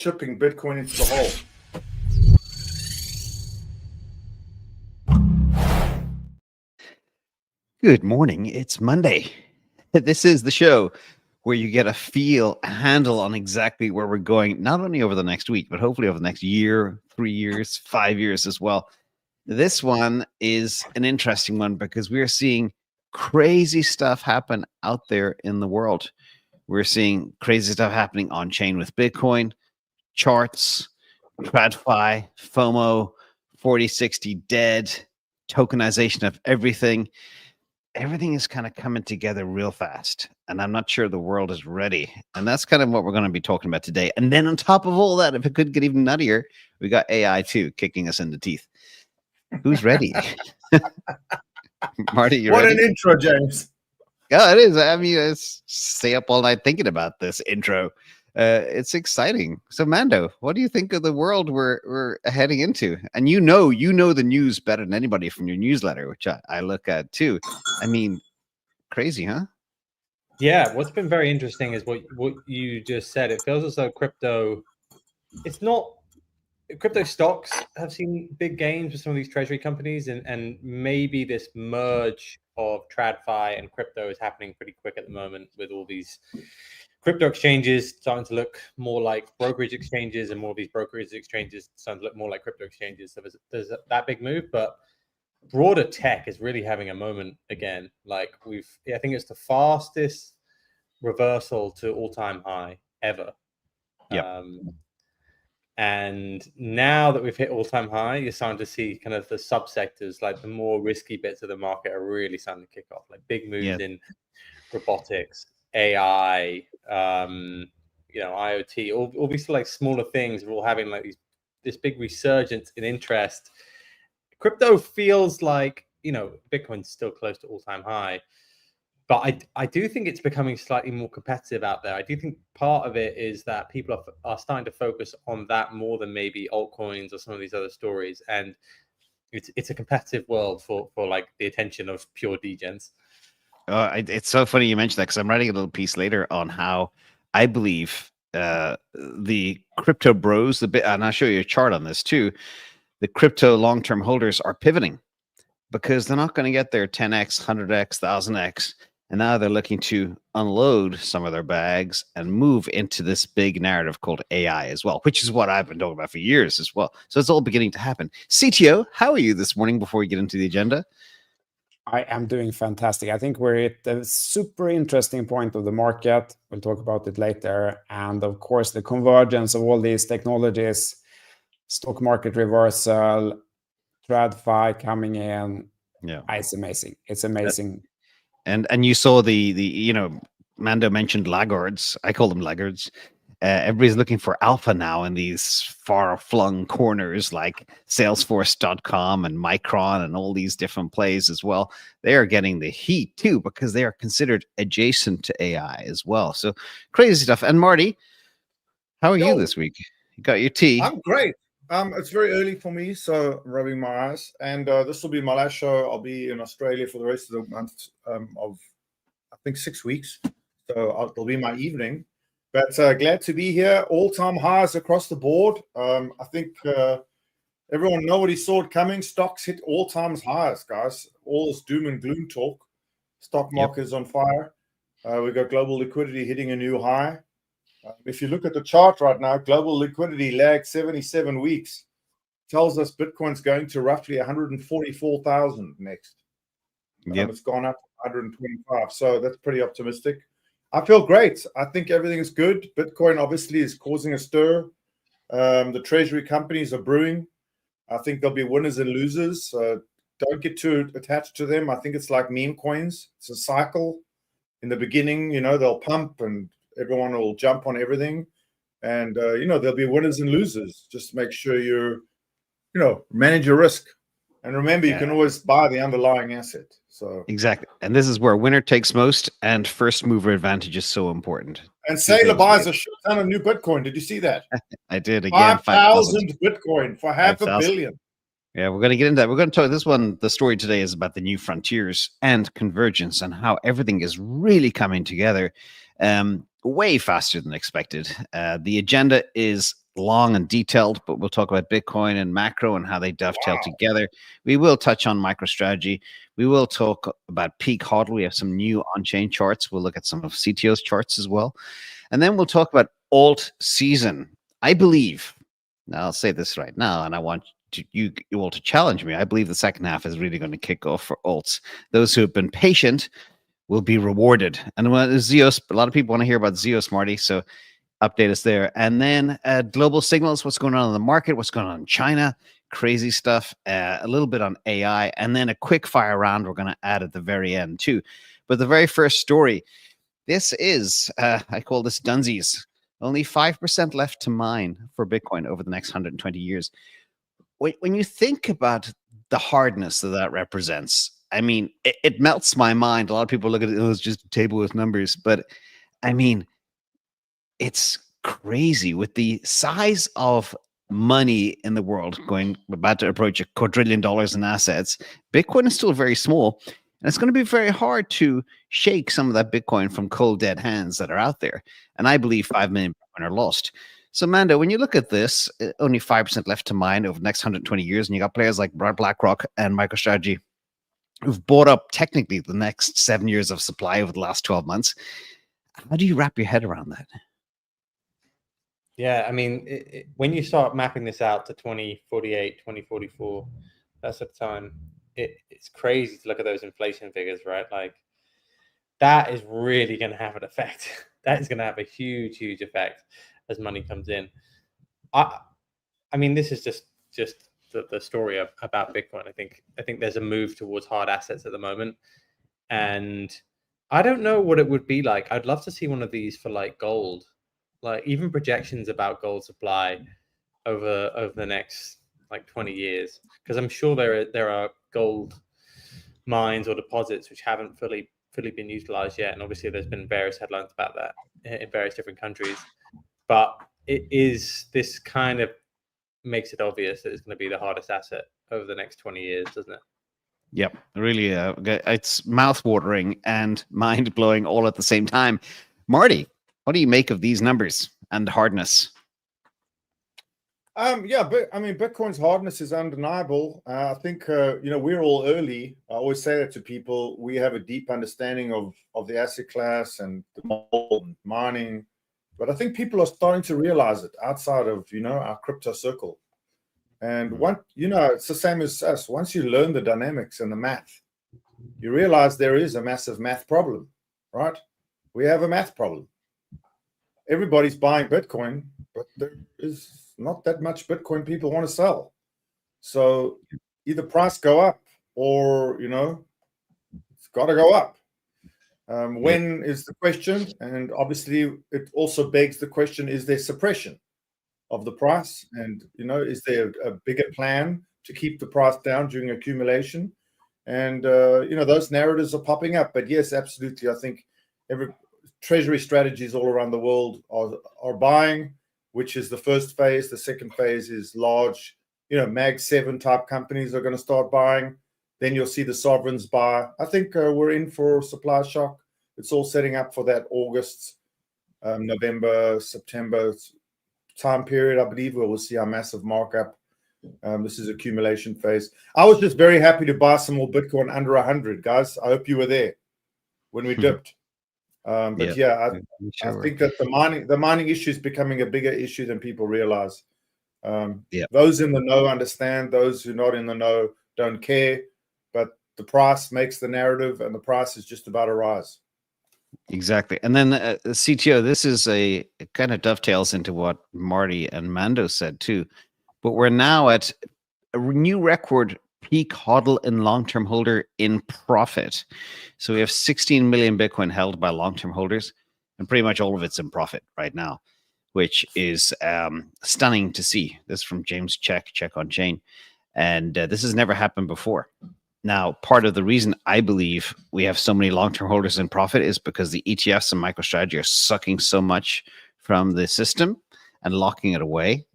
shipping Bitcoin into the hole. Good morning. It's Monday. This is the show where you get a handle on exactly where we're going, not only over the next week, but hopefully over the next year, 3 years, 5 years as well. This one is an interesting one because we're seeing crazy stuff happen out there in the world. We're seeing crazy stuff happening on chain with Bitcoin, charts, TradFi, FOMO, 4060 dead, tokenization of everything. Everything is kind of coming together real fast, and I'm not sure the world is ready. And that's kind of what we're going to be talking about today. And then on top of all that, if it could get even nuttier, we got AI too kicking us in the teeth. Who's ready? Marty, you ready? What an intro, James. Yeah, it is. I mean, I stay up all night thinking about this intro. It's exciting. So, Mando, what do you think of the world we're heading into? And you know the news better than anybody from your newsletter, which I look at too. I mean, crazy, huh? Yeah, what's been very interesting is what you just said. It feels as though crypto stocks have seen big gains with some of these treasury companies, and maybe this merge of TradFi and crypto is happening pretty quick at the moment, with all these crypto exchanges starting to look more like brokerage exchanges, and more of these brokerage exchanges starting to look more like crypto exchanges. So there's that big move, but broader tech is really having a moment again. Like I think it's the fastest reversal to all-time high ever. Yeah. And now that we've hit all-time high, you're starting to see kind of the subsectors, like the more risky bits of the market, are really starting to kick off. Like big moves in robotics, AI, IoT, all these like smaller things are all having like this big resurgence in interest. Crypto feels like, Bitcoin's still close to all-time high, but I do think it's becoming slightly more competitive out there. I do think part of it is that people are starting to focus on that more than maybe altcoins or some of these other stories, and it's a competitive world for like the attention of pure degens. It's so funny you mentioned that, because I'm writing a little piece later on how I believe the crypto bros, and I'll show you a chart on this too, the crypto long-term holders are pivoting because they're not going to get their 10x, 100x, 1000x. And now they're looking to unload some of their bags and move into this big narrative called AI as well, which is what I've been talking about for years as well. So it's all beginning to happen. CTO, how are you this morning before we get into the agenda? I am doing fantastic. I think we're at a super interesting point of the market. We'll talk about it later. And of course, the convergence of all these technologies, stock market reversal, TradFi coming in. Yeah, it's amazing. It's amazing. And you saw the Mando mentioned laggards. I call them laggards. Everybody's looking for alpha now in these far-flung corners like Salesforce.com and Micron and all these different plays as well. They are getting the heat too because they are considered adjacent to AI as well. So crazy stuff. And Marty, how are you this week? You got your tea? I'm great. It's very early for me, so I'm rubbing my eyes. And this will be my last show. I'll be in Australia for the rest of the month of, I think, 6 weeks. So it'll be my evening. But glad to be here. All-time highs across the board. I think everyone nobody saw it coming. Stocks hit all-time highs, guys. All this doom and gloom talk. Stock market is on fire. We've got global liquidity hitting a new high. If you look at the chart right now, global liquidity lagged 77 weeks. Tells us Bitcoin's going to roughly 144,000 next. It's gone up 125. So that's pretty optimistic. I feel great. I think everything is good. Bitcoin obviously is causing a stir. The treasury companies are brewing. I think there'll be winners and losers. Don't get too attached to them. I think it's like meme coins. It's a cycle. In the beginning, they'll pump and everyone will jump on everything. And, there'll be winners and losers. Just make sure you manage your risk. And remember, you can always buy the underlying asset. So exactly. And this is where winner takes most and first mover advantage is so important. And Saylor buys a shit ton of new Bitcoin. Did you see that? I did again. 5,000 Bitcoin for $500 million. Yeah, we're going to get into that. We're going to talk this one. The story today is about the new frontiers and convergence and how everything is really coming together way faster than expected. The agenda is long and detailed, but we'll talk about Bitcoin and macro and how they dovetail together. We will touch on MicroStrategy. We will talk about peak Hodl. We have some new Unchained charts. We'll look at some of CTO's charts as well. And then we'll talk about alt season. I believe, now I'll say this right now, and I want you all to challenge me. I believe the second half is really going to kick off for alts. Those who have been patient will be rewarded. And Zeus, a lot of people want to hear about Zeus, Marty. So update us there. And then global signals, what's going on in the market, what's going on in China, crazy stuff, a little bit on AI, and then a quick fire round we're going to add at the very end too. But the very first story, this is, I call this Dunsies. Only 5% left to mine for Bitcoin over the next 120 years. When you think about the hardness that represents, I mean, it melts my mind. A lot of people look at it as just a table with numbers, but I mean, it's crazy with the size of money in the world about to approach $2 quadrillion in assets. Bitcoin is still very small, and it's going to be very hard to shake some of that Bitcoin from cold, dead hands that are out there. And I believe 5 million Bitcoin are lost. So, Mando, when you look at this, only 5% left to mine over the next 120 years, and you got players like BlackRock and MicroStrategy who've bought up technically the next 7 years of supply over the last 12 months. How do you wrap your head around that? Yeah, I mean, when you start mapping this out to 2048, 2044, that's the time. It's crazy to look at those inflation figures, right? Like, that is really going to have an effect. That is going to have a huge, huge effect as money comes in. I mean, this is just the story about Bitcoin. I think there's a move towards hard assets at the moment, and I don't know what it would be like. I'd love to see one of these for like gold, like even projections about gold supply over the next like 20 years, because I'm sure there are gold mines or deposits which haven't fully been utilized yet, and obviously there's been various headlines about that in various different countries. But this kind of makes it obvious that it's going to be the hardest asset over the next 20 years, doesn't it? Yep, really, it's mouth-watering and mind-blowing all at the same time. Marty, what do you make of these numbers and hardness? Yeah, but I mean, Bitcoin's hardness is undeniable. I think we're all early. I always say that to people. We have a deep understanding of the asset class and the model and mining, but I think people are starting to realize it outside of our crypto circle. And it's the same as us. Once you learn the dynamics and the math, you realize there is a massive math problem, right? We have a math problem. Everybody's buying Bitcoin, but there is not that much Bitcoin people want to sell. So either price go up or, it's got to go up. When is the question? And obviously it also begs the question, is there suppression of the price? And, is there a bigger plan to keep the price down during accumulation? And, those narratives are popping up. But yes, absolutely. I think every treasury strategies all around the world are buying, which is the first phase. The second phase is large, Mag 7 type companies are going to start buying. Then you'll see the sovereigns buy. I think we're in for supply shock. It's all setting up for that August, November, September time period, I believe, where we'll see our massive markup. This is accumulation phase. I was just very happy to buy some more Bitcoin under 100, guys. I hope you were there when we dipped. I think that the mining issue is becoming a bigger issue than people realize. Those in the know understand. Those who are not in the know don't care. But the price makes the narrative, and the price is just about to rise. Exactly. And then CTO, this is it kind of dovetails into what Marty and Mando said too. But we're now at a new record peak Hodl in long-term holder in profit. So we have 16 million Bitcoin held by long-term holders, and pretty much all of it's in profit right now, which is stunning to see. This is from James Check on Chain. And this has never happened before. Now, part of the reason I believe we have so many long-term holders in profit is because the ETFs and MicroStrategy are sucking so much from the system and locking it away.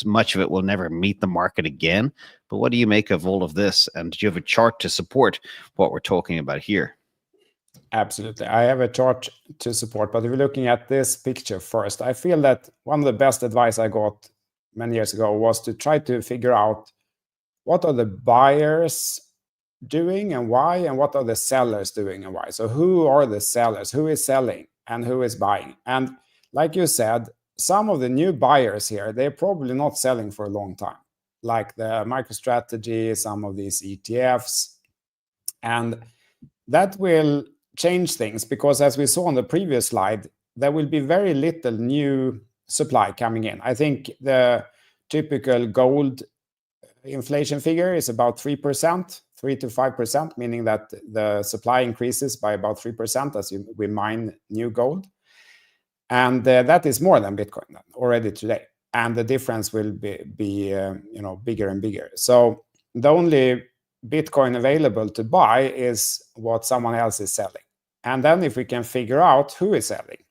Much of it will never meet the market again. But what do you make of all of this? And do you have a chart to support what we're talking about here? Absolutely. I have a chart to support, but if we're looking at this picture first, I feel that one of the best advice I got many years ago was to try to figure out what are the buyers doing and why, and what are the sellers doing and why. So who are the sellers? Who is selling and who is buying? And like you said, some of the new buyers here, they're probably not selling for a long time, like the MicroStrategy, some of these ETFs. And that will change things because, as we saw on the previous slide, there will be very little new supply coming in. I think the typical gold inflation figure is about 3%, 3 to 5%, meaning that the supply increases by about 3% as we mine new gold. And that is more than Bitcoin already today. And the difference will be bigger and bigger. So the only Bitcoin available to buy is what someone else is selling. And then if we can figure out who is selling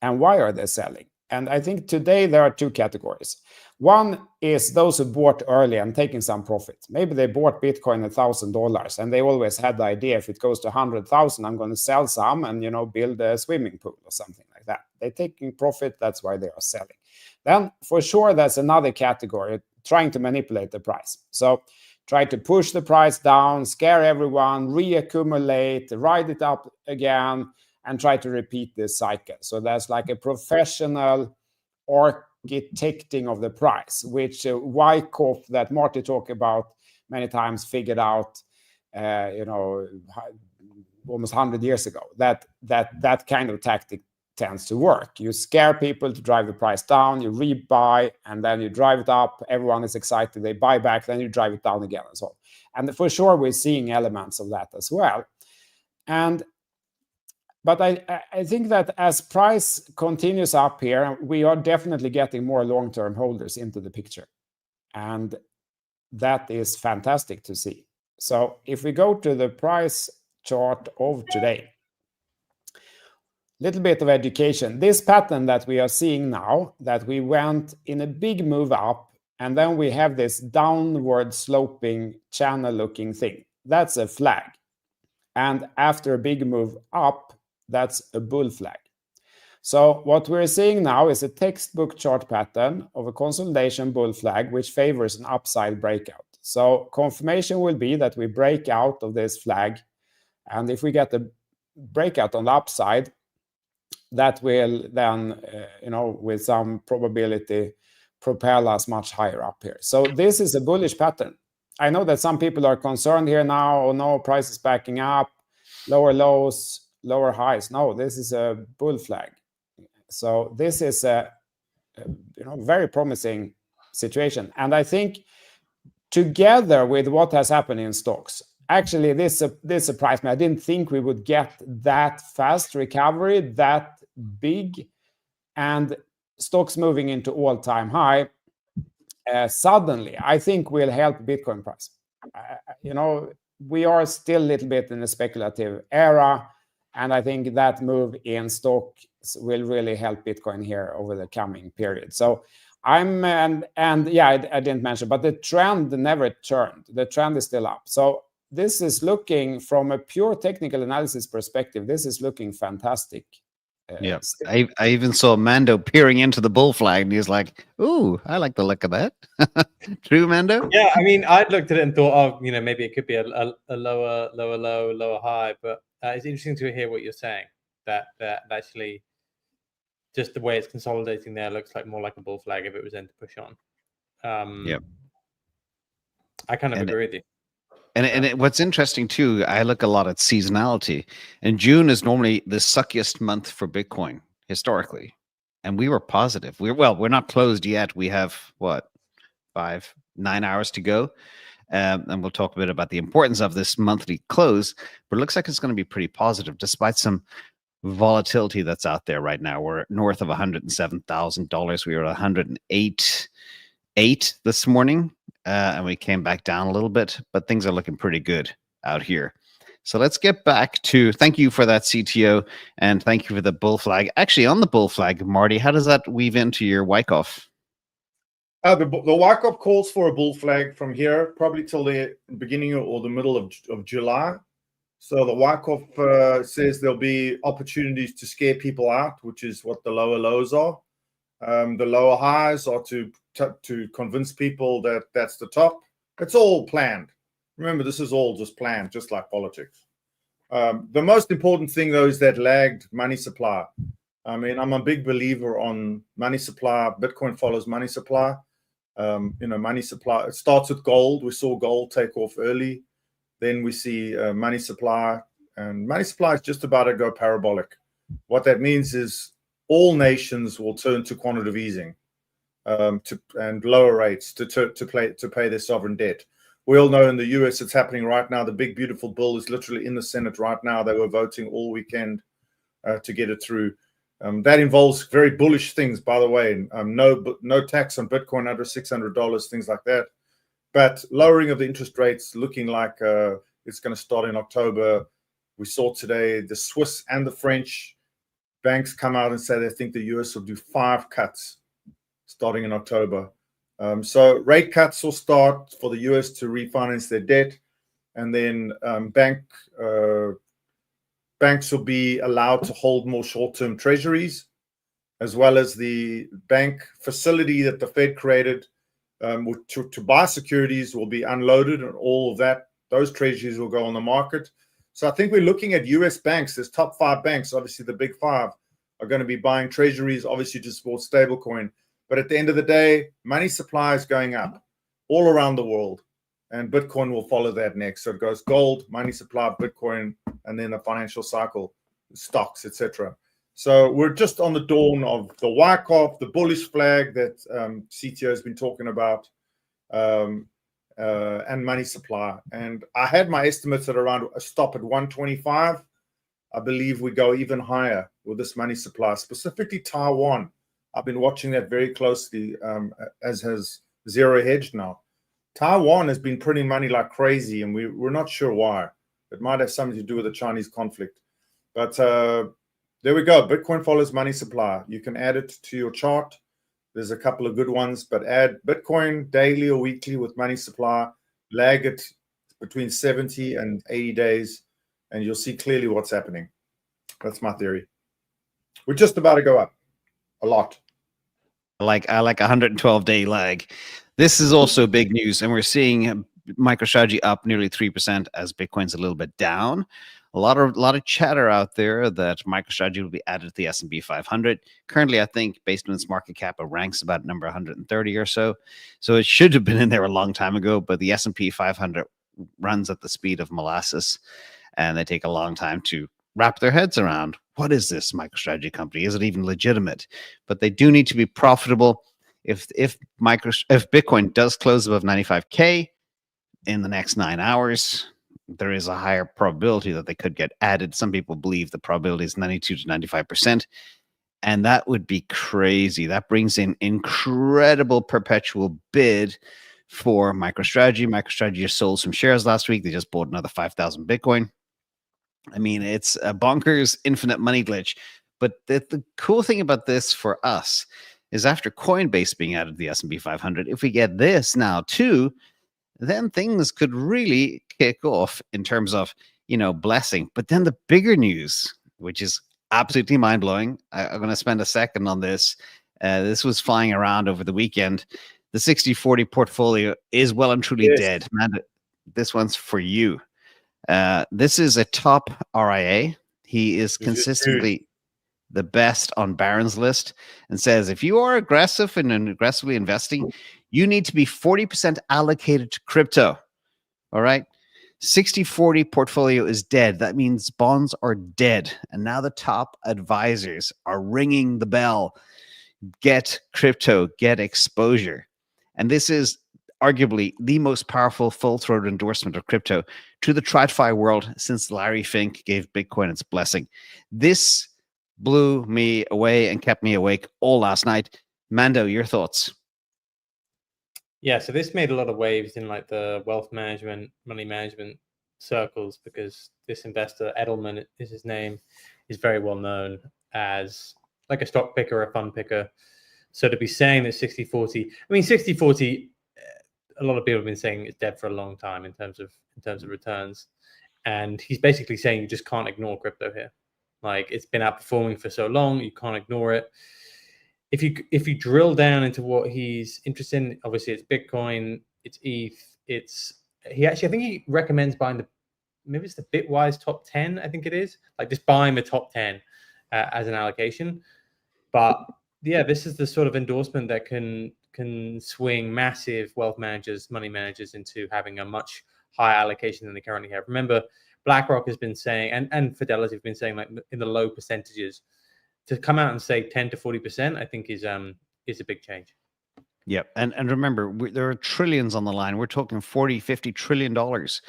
and why are they selling. And I think today there are two categories. One is those who bought early and taking some profit. Maybe they bought Bitcoin $1,000 and they always had the idea, if it goes to 100,000, I'm going to sell some and build a swimming pool or something like that. They're taking profit, that's why they are selling. Then for sure that's another category, trying to manipulate the price. So try to push the price down, scare everyone, reaccumulate, ride it up again, and try to repeat this cycle. So that's like a professional architecting of the price, which Wyckoff, that Marty talked about many times, figured out, almost 100 years ago. That kind of tactic tends to work. You scare people to drive the price down, you rebuy, and then you drive it up. Everyone is excited, they buy back, then you drive it down again, and so on. And for sure, we're seeing elements of that as well. But I think that as price continues up here, we are definitely getting more long-term holders into the picture. And that is fantastic to see. So if we go to the price chart of today, little bit of education. This pattern that we are seeing now, that we went in a big move up, and then we have this downward sloping channel looking thing. That's a flag. And after a big move up, that's a bull flag. So what we're seeing now is a textbook chart pattern of a consolidation bull flag, which favors an upside breakout. So confirmation will be that we break out of this flag. And if we get the breakout on the upside, that will then, with some probability, propel us much higher up here. So this is a bullish pattern. I know that some people are concerned here now, oh no, price is backing up, lower lows, lower highs. No, this is a bull flag. So this is a very promising situation. And I think together with what has happened in stocks, actually this surprised me. I didn't think we would get that fast recovery, that big, and stocks moving into all-time high suddenly, I think will help Bitcoin price. We are still a little bit in a speculative era, and I think that move in stocks will really help Bitcoin here over the coming period. So I didn't mention, but the trend never turned. The trend is still up. So this is looking, from a pure technical analysis perspective, this is looking fantastic. Yeah, I even saw Mando peering into the bull flag, and he was like, "Ooh, I like the look of that." True, Mando? Yeah, I mean, I'd looked at it and thought, maybe it could be a lower low, lower high. But it's interesting to hear what you're saying. That actually, just the way it's consolidating there looks like more like a bull flag if it was then to push on. Yep. I kind of agree with you. And what's interesting too, I look a lot at seasonality, and June is normally the suckiest month for Bitcoin historically, and we were positive. We're not closed yet. We have 9 hours to go, and we'll talk a bit about the importance of this monthly close. But it looks like it's going to be pretty positive, despite some volatility that's out there right now. We're north of $107,000. We were at 108.8 this morning. And we came back down a little bit, but things are looking pretty good out here. So let's get back to, thank you for that, CTO, and thank you for the bull flag. Actually, on the bull flag, Marty, how does that weave into your Wyckoff? The Wyckoff calls for a bull flag from here, probably till the beginning or the middle of July. So the Wyckoff says there'll be opportunities to scare people out, which is what the lower lows are. The lower highs are to convince people that that's the top. It's all planned. Remember, this is all just planned, just like politics. The most important thing, though, is that lagged money supply. I mean, I'm a big believer on money supply. Bitcoin follows money supply. Money supply, it starts with gold. We saw gold take off early. Then we see money supply. And money supply is just about to go parabolic. What that means is all nations will turn to quantitative easing and lower rates to pay their sovereign debt. We all know in the US it's happening right now. The big, beautiful bill is literally in the Senate right now. They were voting all weekend to get it through. That involves very bullish things, by the way. No tax on Bitcoin under $600, things like that. But lowering of the interest rates looking like it's going to start in October. We saw today the Swiss and the French banks come out and say they think the US will do 5 cuts starting in October. So rate cuts will start for the US to refinance their debt, and then banks will be allowed to hold more short-term treasuries, as well as the bank facility that the Fed created to buy securities will be unloaded, and all of that, those treasuries will go on the market. So I think we're looking at US banks. There's top 5 banks, obviously the big 5 are going to be buying treasuries, obviously to support stablecoin. But at the end of the day, money supply is going up all around the world, and Bitcoin will follow that next. So it goes gold, money supply, Bitcoin, and then a financial cycle, stocks, etc. So we're just on the dawn of the Wyckoff, the bullish flag that CTO has been talking about, and money supply. And I had my estimates at around a stop at 125. I believe we go even higher with this money supply, specifically Taiwan. I've been watching that very closely, as has Zero Hedge now. Taiwan has been printing money like crazy, and we're not sure why. It might have something to do with the Chinese conflict. But there we go. Bitcoin follows money supply. You can add it to your chart. There's a couple of good ones, but add Bitcoin daily or weekly with money supply, lag it between 70 and 80 days, and you'll see clearly what's happening. That's my theory. We're just about to go up a lot. I like 112-day lag. This is also big news, and we're seeing MicroStrategy up nearly 3% as Bitcoin's a little bit down. A lot of chatter out there that MicroStrategy will be added to the S&P 500. Currently, I think based on its market cap, it ranks about number 130 or so. So it should have been in there a long time ago. But the S&P 500 runs at the speed of molasses, and they take a long time to wrap their heads around, what is this MicroStrategy company? Is it even legitimate? But they do need to be profitable. If Bitcoin does close above 95K in the next 9 hours, there is a higher probability that they could get added. Some people believe the probability is 92 to 95%. And that would be crazy. That brings in incredible perpetual bid for MicroStrategy. MicroStrategy just sold some shares last week. They just bought another 5,000 Bitcoin. I mean, it's a bonkers infinite money glitch. But the cool thing about this for us is after Coinbase being added to the S&P 500, if we get this now too, then things could really kick off in terms of, blessing. But then the bigger news, which is absolutely mind-blowing, I'm going to spend a second on this. This was flying around over the weekend. The 60-40 portfolio is well and truly dead. Man, this one's for you. This is a top RIA. He is consistently the best on Barron's list, and says if you are aggressive and aggressively investing, you need to be 40% allocated to crypto. All right. 60-40 portfolio is dead. That means bonds are dead. And now the top advisors are ringing the bell. Get crypto, get exposure. And this is arguably the most powerful full-throated endorsement of crypto to the TradFi world since Larry Fink gave Bitcoin its blessing. This blew me away and kept me awake all last night. Mando, your thoughts? Yeah, so this made a lot of waves in like the wealth management, money management circles, because this investor, Edelman is his name, is very well known as like a stock picker, a fund picker. So to be saying that 60-40, I mean 60-40, a lot of people have been saying it's dead for a long time in terms of returns. And he's basically saying you just can't ignore crypto here. Like, it's been outperforming for so long, you can't ignore it. If you drill down into what he's interested in, obviously it's Bitcoin, it's ETH, I think he recommends buying maybe it's the Bitwise top 10, I think it is, like just buying the top 10 as an allocation. But yeah, this is the sort of endorsement that can swing massive wealth managers, money managers into having a much higher allocation than they currently have. Remember, BlackRock has been saying, and Fidelity have been saying, like in the low percentages. To come out and say 10 to 40%, I think is a big change. Yep. And remember, there are trillions on the line. We're talking 40, 50 trillion dollars.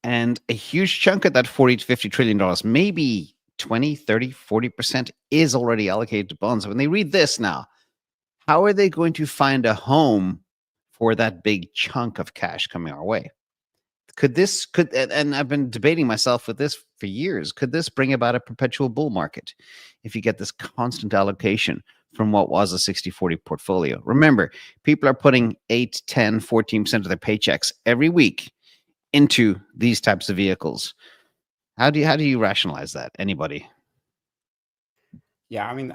And a huge chunk of that 40 to 50 trillion dollars, maybe 20, 30, 40% is already allocated to bonds. When they read this now, how are they going to find a home for that big chunk of cash coming our way? And I've been debating myself with this for years, could this bring about a perpetual bull market if you get this constant allocation from what was a 60-40 portfolio? Remember, people are putting 8, 10, 14% of their paychecks every week into these types of vehicles. How do you rationalize that? Anybody? Yeah, I mean,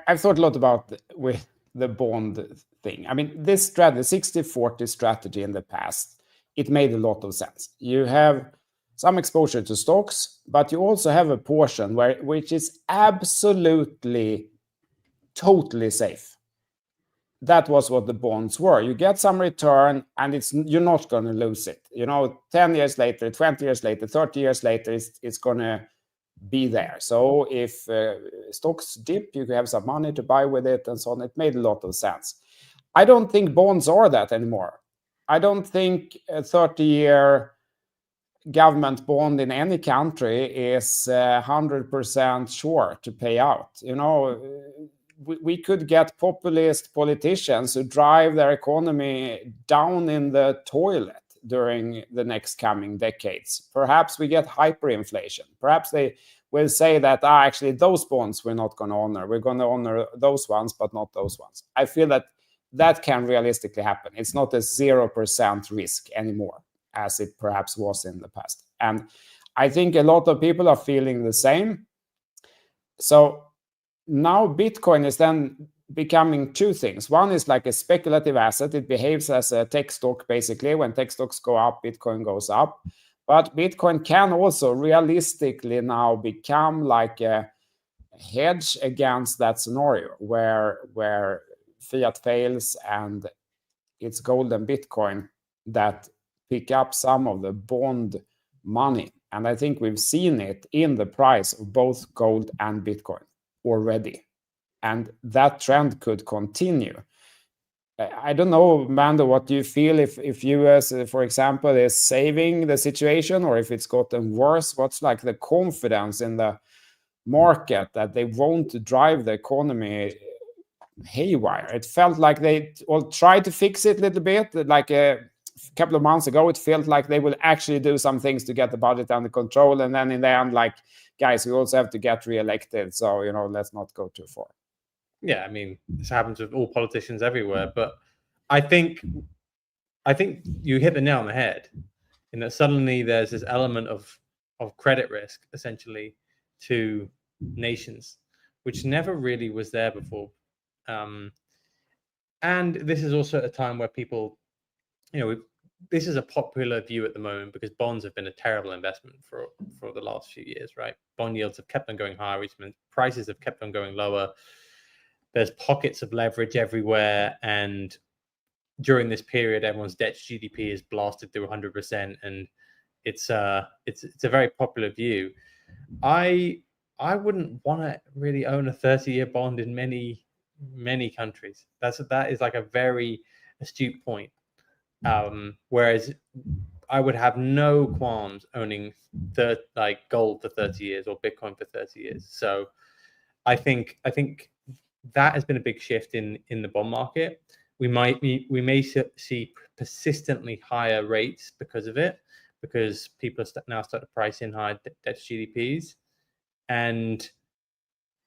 I've thought a lot about with the bond thing. I mean, this strategy, 60-40 strategy in the past, it made a lot of sense. You have some exposure to stocks, but you also have a portion which is absolutely, totally safe. That was what the bonds were. You get some return, and you're not going to lose it. 10 years later, 20 years later, 30 years later, it's going to be there. So if stocks dip, you have some money to buy with it and so on. It made a lot of sense. I don't think bonds are that anymore. I don't think a 30-year government bond in any country is 100% sure to pay out. We could get populist politicians who drive their economy down in the toilet during the next coming decades. Perhaps we get hyperinflation. Perhaps they will say that actually those bonds we're not going to honor. We're going to honor those ones, but not those ones. I feel that can realistically happen. It's not a 0% risk anymore, as it perhaps was in the past. And I think a lot of people are feeling the same. So now Bitcoin is then becoming two things. One is like a speculative asset. It behaves as a tech stock, basically. When tech stocks go up, Bitcoin goes up. But Bitcoin can also realistically now become like a hedge against that scenario where fiat fails and it's gold and Bitcoin that pick up some of the bond money. And I think we've seen it in the price of both gold and Bitcoin already. And that trend could continue. I don't know, Mando, what do you feel if US, for example, is saving the situation, or if it's gotten worse? What's like the confidence in the market that they won't drive the economy haywire? It felt like they all tried to fix it a little bit. Like a couple of months ago, it felt like they will actually do some things to get the budget under control. And then in the end, like, guys, we also have to get reelected. So, let's not go too far. Yeah, I mean, this happens with all politicians everywhere. But I think you hit the nail on the head in that suddenly there's this element of credit risk, essentially, to nations, which never really was there before. And this is also a time where people, this is a popular view at the moment because bonds have been a terrible investment for the last few years, right? Bond yields have kept on going higher, prices have kept on going lower. There's pockets of leverage everywhere, and during this period, everyone's debt to GDP is blasted through 100%, and it's a very popular view. I wouldn't want to really own a 30-year bond in many countries. That is like a very astute point. Whereas I would have no qualms owning gold for 30 years or Bitcoin for 30 years. So I think that has been a big shift in the bond market. We may see persistently higher rates because of it, because people are now start to price in higher debt to GDPs, and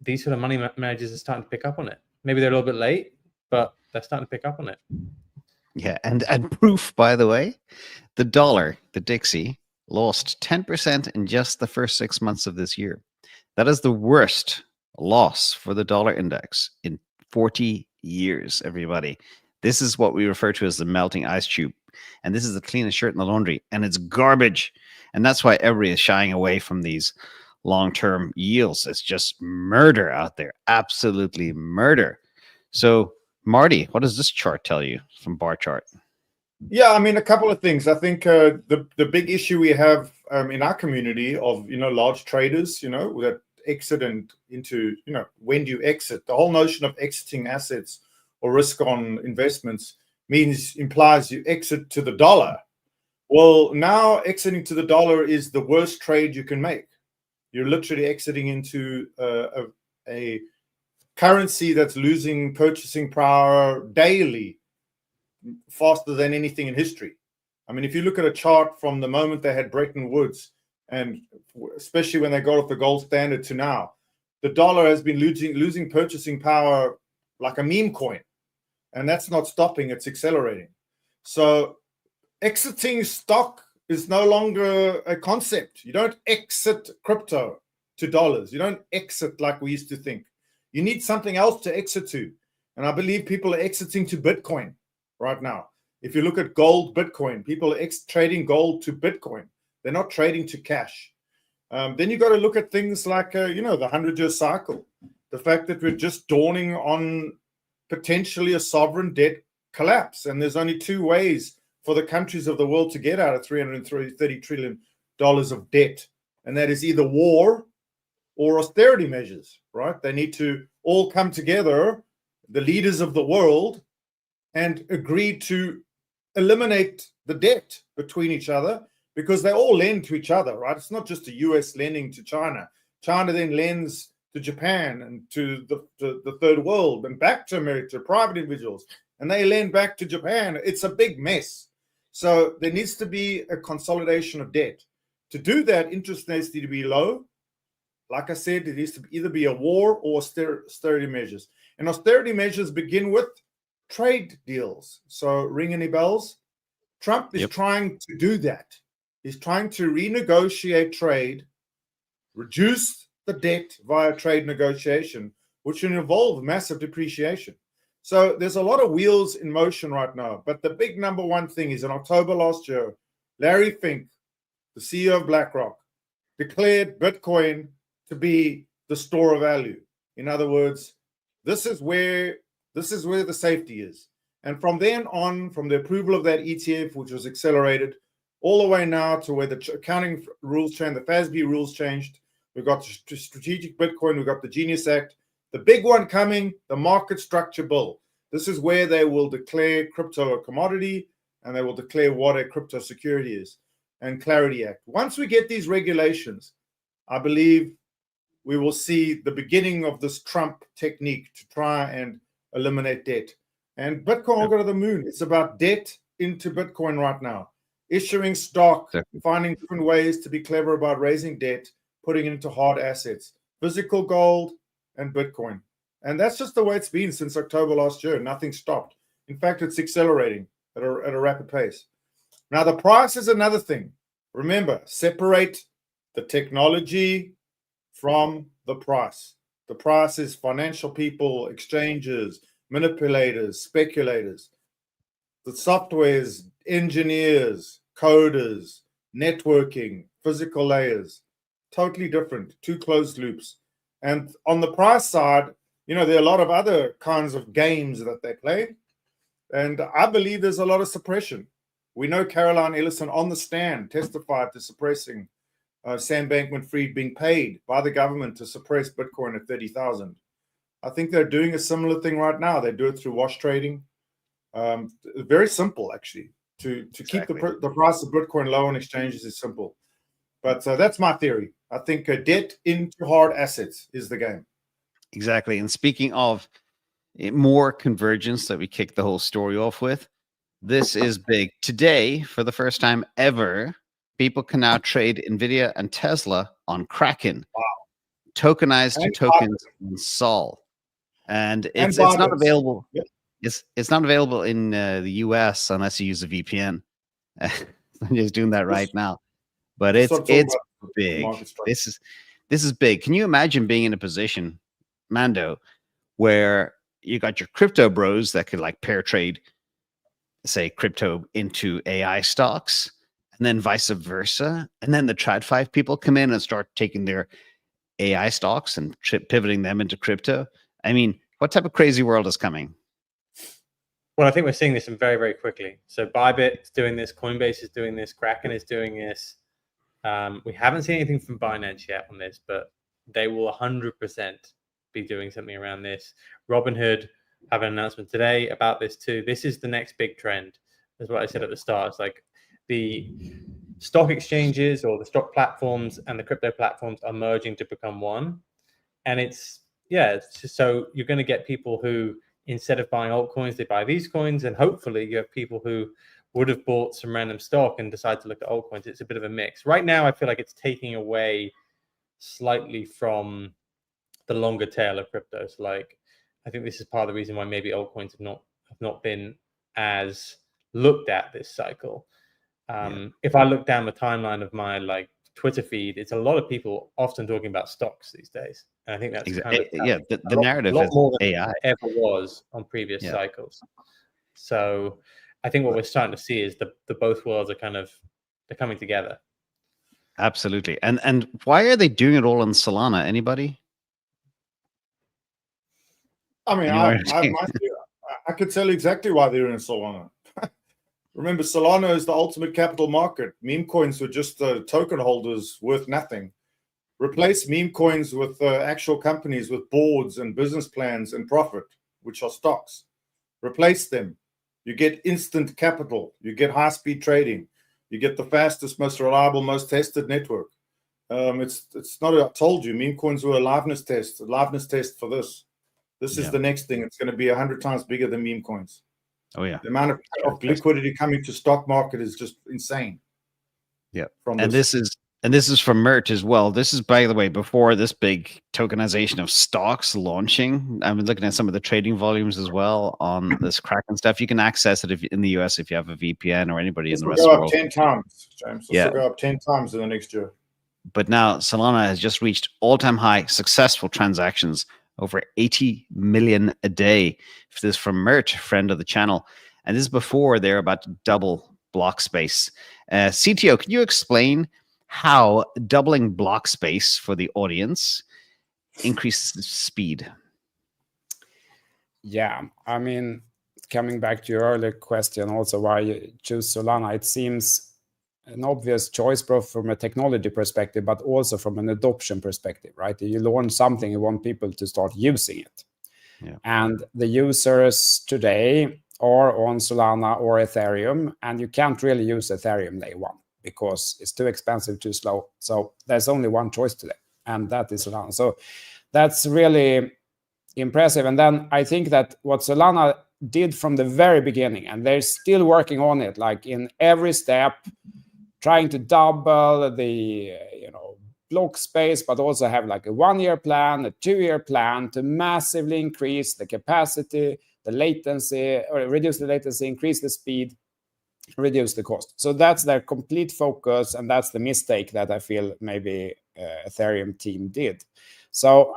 these sort of money managers are starting to pick up on it. Maybe they're a little bit late, but they're starting to pick up on it. Yeah, and proof, by the way, the dollar, the Dixie, lost 10% in just the first 6 months of this year. That is the worst loss for the dollar index in 40 years, everybody. This is what we refer to as the melting ice cube. And this is the cleanest shirt in the laundry. And it's garbage. And that's why everybody is shying away from these long-term yields. It's just murder out there. Absolutely murder. So, Marty, what does this chart tell you from bar chart? Yeah, I mean, a couple of things. I think the big issue we have in our community of, large traders, that exit into, when do you exit? The whole notion of exiting assets or risk on investments implies you exit to the dollar. Well, now exiting to the dollar is the worst trade you can make. You're literally exiting into a currency that's losing purchasing power daily, faster than anything in history. I mean, if you look at a chart from the moment they had Bretton Woods, and especially when they got off the gold standard to now, the dollar has been losing purchasing power like a meme coin. And that's not stopping, it's accelerating. So exiting stock is no longer a concept. You don't exit crypto to dollars. You don't exit like we used to think. You need something else to exit to. And I believe people are exiting to Bitcoin right now. If you look at gold, Bitcoin, people are trading gold to Bitcoin. They're not trading to cash. Then you got to look at things like, the 100-year cycle. The fact that we're just dawning on potentially a sovereign debt collapse. And there's only two ways for the countries of the world to get out of $330 trillion of debt. And that is either war or austerity measures, right? They need to all come together, the leaders of the world, and agree to eliminate the debt between each other, because they all lend to each other, right? It's not just the US lending to China. China then lends to Japan and to the third world and back to America, private individuals, and they lend back to Japan. It's a big mess. So there needs to be a consolidation of debt. To do that, interest rates need to be low. Like I said, it needs to either be a war or austerity measures. And austerity measures begin with trade deals. So ring any bells? Trump is trying to do that. He's trying to renegotiate trade, reduce the debt via trade negotiation, which will involve massive depreciation. So there's a lot of wheels in motion right now. But the big number one thing is in October last year, Larry Fink, the CEO of BlackRock, declared Bitcoin to be the store of value. In other words, this is where the safety is. And from then on, from the approval of that ETF, which was accelerated, all the way now to where the accounting rules changed, the FASB rules changed. We've got the strategic Bitcoin, we've got the Genius Act. The big one coming, the market structure bill. This is where they will declare crypto a commodity and they will declare what a crypto security is, and Clarity Act. Once we get these regulations, I believe we will see the beginning of this Trump technique to try and eliminate debt. And Bitcoin will go to the moon. It's about debt into Bitcoin right now. Issuing stock, finding different ways to be clever about raising debt, putting it into hard assets, physical gold and Bitcoin. And that's just the way it's been since October last year. Nothing stopped. In fact, it's accelerating at a rapid pace. Now, the price is another thing. Remember, separate the technology from the price. The price is financial people, exchanges, manipulators, speculators. The software is engineers, coders, networking, physical layers. Totally different, two closed loops. And on the price side, there are a lot of other kinds of games that they play. And I believe there's a lot of suppression. We know Caroline Ellison on the stand testified to suppressing Sam Bankman-Fried being paid by the government to suppress Bitcoin at 30,000. I think they're doing a similar thing right now. They do it through wash trading. Very simple, actually. To keep the price of Bitcoin low on exchanges is simple. But that's my theory. I think debt into hard assets is the game. Exactly. And speaking of more convergence that we kicked the whole story off with, this is big. Today, for the first time ever, people can now trade NVIDIA and Tesla on Kraken. Wow. Tokenized to tokens on Sol. And it's not available. Yep. It's not available in the US unless you use a VPN. I'm just doing that right now. but Let's it's not talk it's about the big. market structure. This is big. Can you imagine being in a position, Mando, where you got your crypto bros that could like pair trade, say, crypto into AI stocks, and then vice versa, and then the TradFi people come in and start taking their AI stocks and pivoting them into crypto? I mean, what type of crazy world is coming? Well, I think we're seeing this very, very quickly. So Bybit is doing this, Coinbase is doing this, Kraken is doing this. We haven't seen anything from Binance yet on this, but they will 100% be doing something around this. Robinhood have an announcement today about this too. This is the next big trend. That's what I said at the start. It's like the stock exchanges or the stock platforms and the crypto platforms are merging to become one. And it's just, so you're going to get people who, instead of buying altcoins, they buy these coins. And hopefully you have people who would have bought some random stock and decide to look at altcoins. It's a bit of a mix. Right now, I feel like it's taking away slightly from the longer tail of cryptos. Like, I think this is part of the reason why maybe altcoins have not been as looked at this cycle. If I look down the timeline of my like Twitter feed, it's a lot of people often talking about stocks these days. And I think that's exactly. kind of The narrative a lot is more than AI. ever was on previous cycles. So I think what we're starting to see is the both worlds are they're coming together. Absolutely. And why are they doing it all on Solana? Anybody? I mean, I could tell you exactly why they're in Solana. Remember, Solana is the ultimate capital market. Meme coins were just token holders worth nothing. Replace meme coins with actual companies with boards and business plans and profit, which are stocks. Replace them. You get instant capital. You get high-speed trading. You get the fastest, most reliable, most tested network. It's not. I told you, meme coins were a liveness test for this. This is the next thing. It's going to be 100 times bigger than meme coins. Oh yeah. The amount of liquidity coming to stock market is just insane. Yeah. This is from Mert as well. This is, by the way, before this big tokenization of stocks launching. I've been looking at some of the trading volumes as well on this Kraken stuff. You can access it in the US if you have a VPN or anybody in the rest of the world. Go up 10 times, James. This will go up 10 times in the next year. But now Solana has just reached all-time high successful transactions, over 80 million a day. This is from Mert, friend of the channel. And this is before they're about to double block space. CTO, can you explain how doubling block space for the audience increases the speed? Yeah, I mean, coming back to your earlier question, also why you choose Solana, it seems an obvious choice, both from a technology perspective, but also from an adoption perspective, right? You launch something, you want people to start using it. Yeah. And the users today are on Solana or Ethereum, and you can't really use Ethereum day one because it's too expensive, too slow. So there's only one choice today, and that is Solana. So that's really impressive. And then I think that what Solana did from the very beginning, and they're still working on it, like in every step, trying to double the block space, but also have like a 1-year plan, a 2-year plan to massively increase the capacity, the latency, or reduce the latency, increase the speed, reduce the cost. So that's their complete focus, and that's the mistake that I feel maybe Ethereum team did. So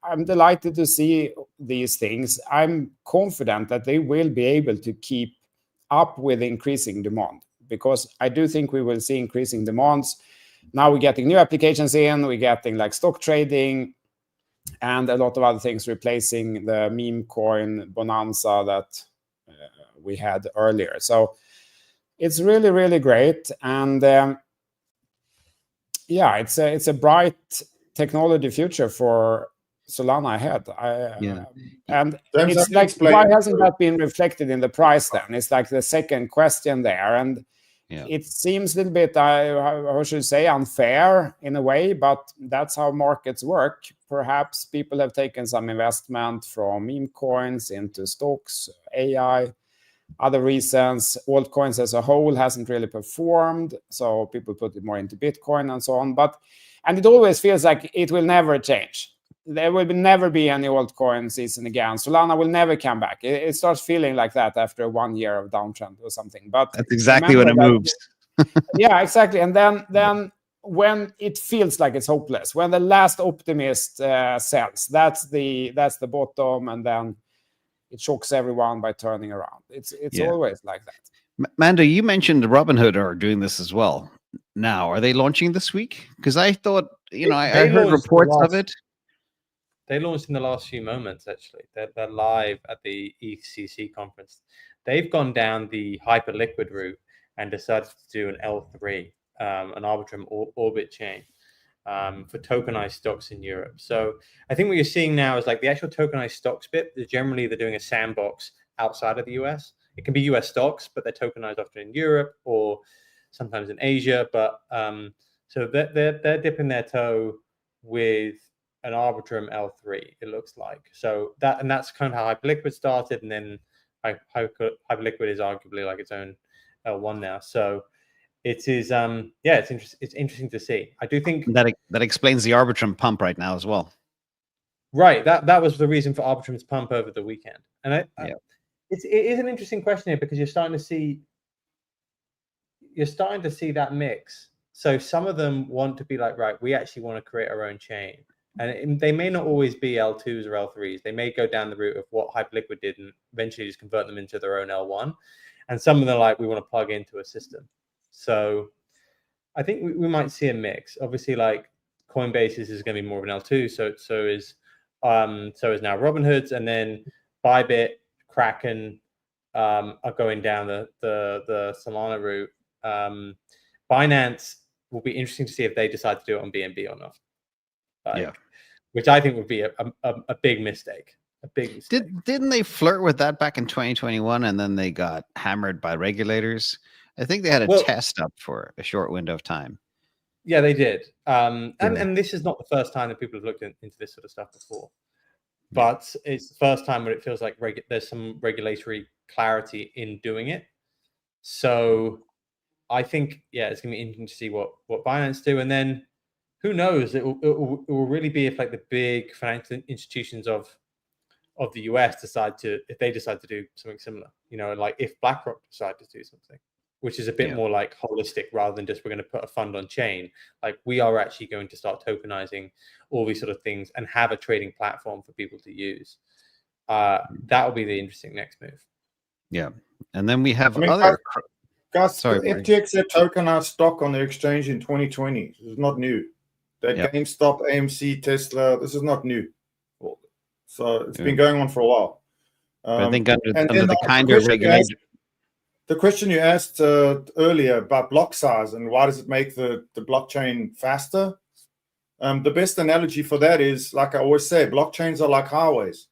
I'm delighted to see these things. I'm confident that they will be able to keep up with increasing demand, because I do think we will see increasing demands. Now we're getting new applications in, we're getting like stock trading and a lot of other things replacing the meme coin bonanza that we had earlier. So it's really, really great. And it's a bright technology future for Solana ahead. And James, it's like, why hasn't that been reflected in the price then? It's like the second question there. And it seems a little bit, how should I say, unfair in a way, but that's how markets work. Perhaps people have taken some investment from meme coins into stocks, AI, other reasons. Altcoins as a whole hasn't really performed, so people put it more into Bitcoin and so on. And it always feels like it will never change. There will never be any altcoin season again. Solana will never come back. It starts feeling like that after 1 year of downtrend or something. But that's exactly when it moves. Yeah, exactly. And then when it feels like it's hopeless, when the last optimist sells, that's the bottom, and then it shocks everyone by turning around. It's always like that. Mando, you mentioned Robinhood are doing this as well. Now, are they launching this week? Because I thought, I heard reports of it. They launched in the last few moments, actually. They're live at the ECC conference. They've gone down the hyperliquid route and decided to do an L3, an Arbitrum Orbit chain for tokenized stocks in Europe. So I think what you're seeing now is like the actual tokenized stocks bit. Generally, they're doing a sandbox outside of the US. It can be US stocks, but they're tokenized often in Europe or sometimes in Asia. But so they're dipping their toe with an Arbitrum L3, it looks like. So that's kind of how Hyperliquid started, and then Hyperliquid is arguably like its own L1 now. So it is it's interesting to see. I do think that explains the Arbitrum pump right now as well. Right. That was the reason for Arbitrum's pump over the weekend. And it is an interesting question here, because you're starting to see that mix. So some of them want to be like, right, we actually want to create our own chain. And they may not always be L2s or L3s. They may go down the route of what Hyperliquid did and eventually just convert them into their own L1. And some of them are like, we want to plug into a system. So I think we might see a mix. Obviously, like Coinbase is going to be more of an L2. So is now Robinhood's, and then Bybit, Kraken are going down the Solana route. Binance will be interesting to see if they decide to do it on BNB or not. Which I think would be a big mistake. A big mistake. Didn't they flirt with that back in 2021, and then they got hammered by regulators? I think they had a test up for a short window of time. Yeah, they did. And this is not the first time that people have looked into this sort of stuff before. But it's the first time where it feels like there's some regulatory clarity in doing it. So I think, it's going to be interesting to see what Binance do. And then who knows? It will really be if like the big financial institutions of the US decide to do something similar. Like if BlackRock decide to do something, which is a bit more like holistic rather than just we're going to put a fund on chain. Like we are actually going to start tokenizing all these sort of things and have a trading platform for people to use. That will be the interesting next move. Yeah. And then we have Guys, FTX had tokenized stock on their exchange in 2020. This is not new. That GameStop, AMC, Tesla, this is not new. So it's been going on for a while. I think under the kind of regulation. The question you asked earlier about block size and why does it make the blockchain faster? The best analogy for that is, like I always say, blockchains are like highways.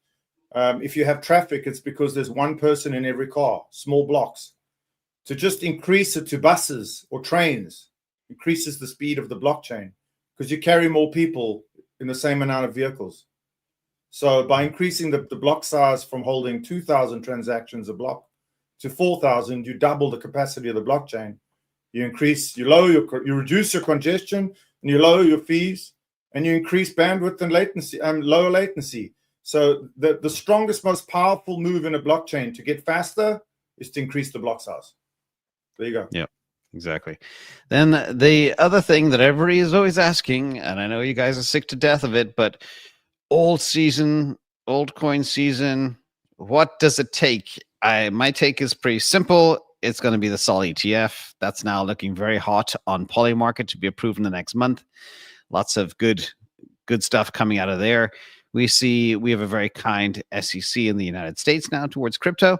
If you have traffic, it's because there's one person in every car, small blocks. To just increase it to buses or trains increases the speed of the blockchain because you carry more people in the same amount of vehicles. So by increasing the block size from holding 2,000 transactions a block to 4,000, you double the capacity of the blockchain. You reduce your congestion, and you lower your fees, and you increase bandwidth and latency, lower latency. So the strongest, most powerful move in a blockchain to get faster is to increase the block size. There you go. Yeah, exactly. Then the other thing that everybody is always asking, and I know you guys are sick to death of it, but altcoin season, what does it take? My take is pretty simple. It's going to be the Sol ETF. That's now looking very hot on Polymarket to be approved in the next month. Lots of good stuff coming out of there. We have a very kind SEC in the United States now towards crypto.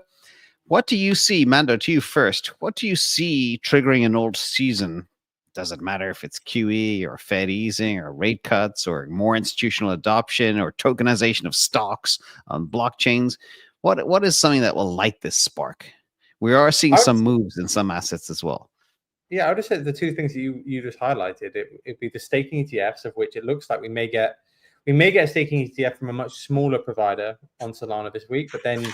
What do you see, Mando, to you first? What do you see triggering an alt season? Does it matter if it's QE or Fed easing or rate cuts or more institutional adoption or tokenization of stocks on blockchains? What is something that will light this spark? We are seeing some moves in some assets as well. Yeah, I would have said the two things you just highlighted. It'd be the staking ETFs, of which it looks like we may get a staking ETF from a much smaller provider on Solana this week, but then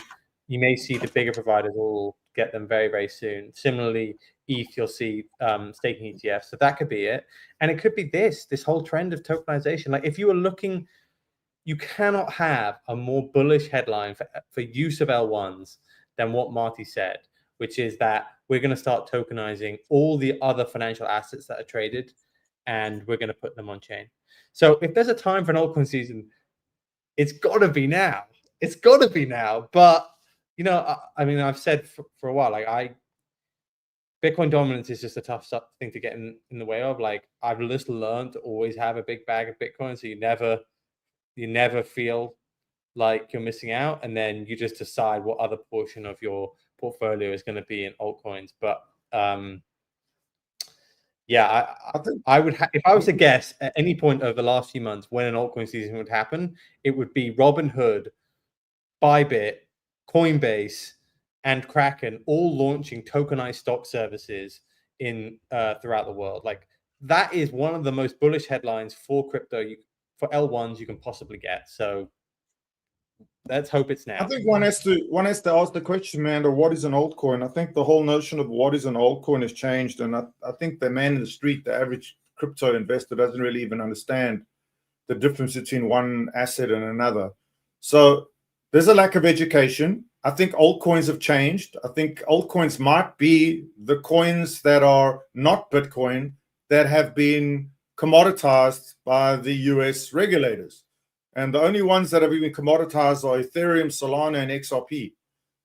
you may see the bigger providers all get them very, very soon. Similarly, ETH, you'll see staking ETFs. So that could be it. And it could be this whole trend of tokenization. Like if you were looking, you cannot have a more bullish headline for use of L1s than what Marty said, which is that we're going to start tokenizing all the other financial assets that are traded and we're going to put them on chain. So if there's a time for an altcoin season, it's got to be now. It's got to be now. But, you know, I mean, I've said for a while, like Bitcoin dominance is just a tough thing to get in the way of. Like, I've just learned to always have a big bag of Bitcoin, so you never feel like you're missing out, and then you just decide what other portion of your portfolio is going to be in altcoins. But yeah, I would if I was to guess at any point over the last few months when an altcoin season would happen, it would be Robinhood, Bybit, Coinbase, and Kraken all launching tokenized stock services in throughout the world. Like, that is one of the most bullish headlines for crypto for L1s you can possibly get. So let's hope it's now. I think one has to ask the question, man, what is an altcoin? I think the whole notion of what is an altcoin has changed, and I think the man in the street, the average crypto investor, doesn't really even understand the difference between one asset and another. So there's a lack of education. I think altcoins have changed. I think altcoins might be the coins that are not Bitcoin that have been commoditized by the US regulators. And the only ones that have been commoditized are Ethereum, Solana, and XRP.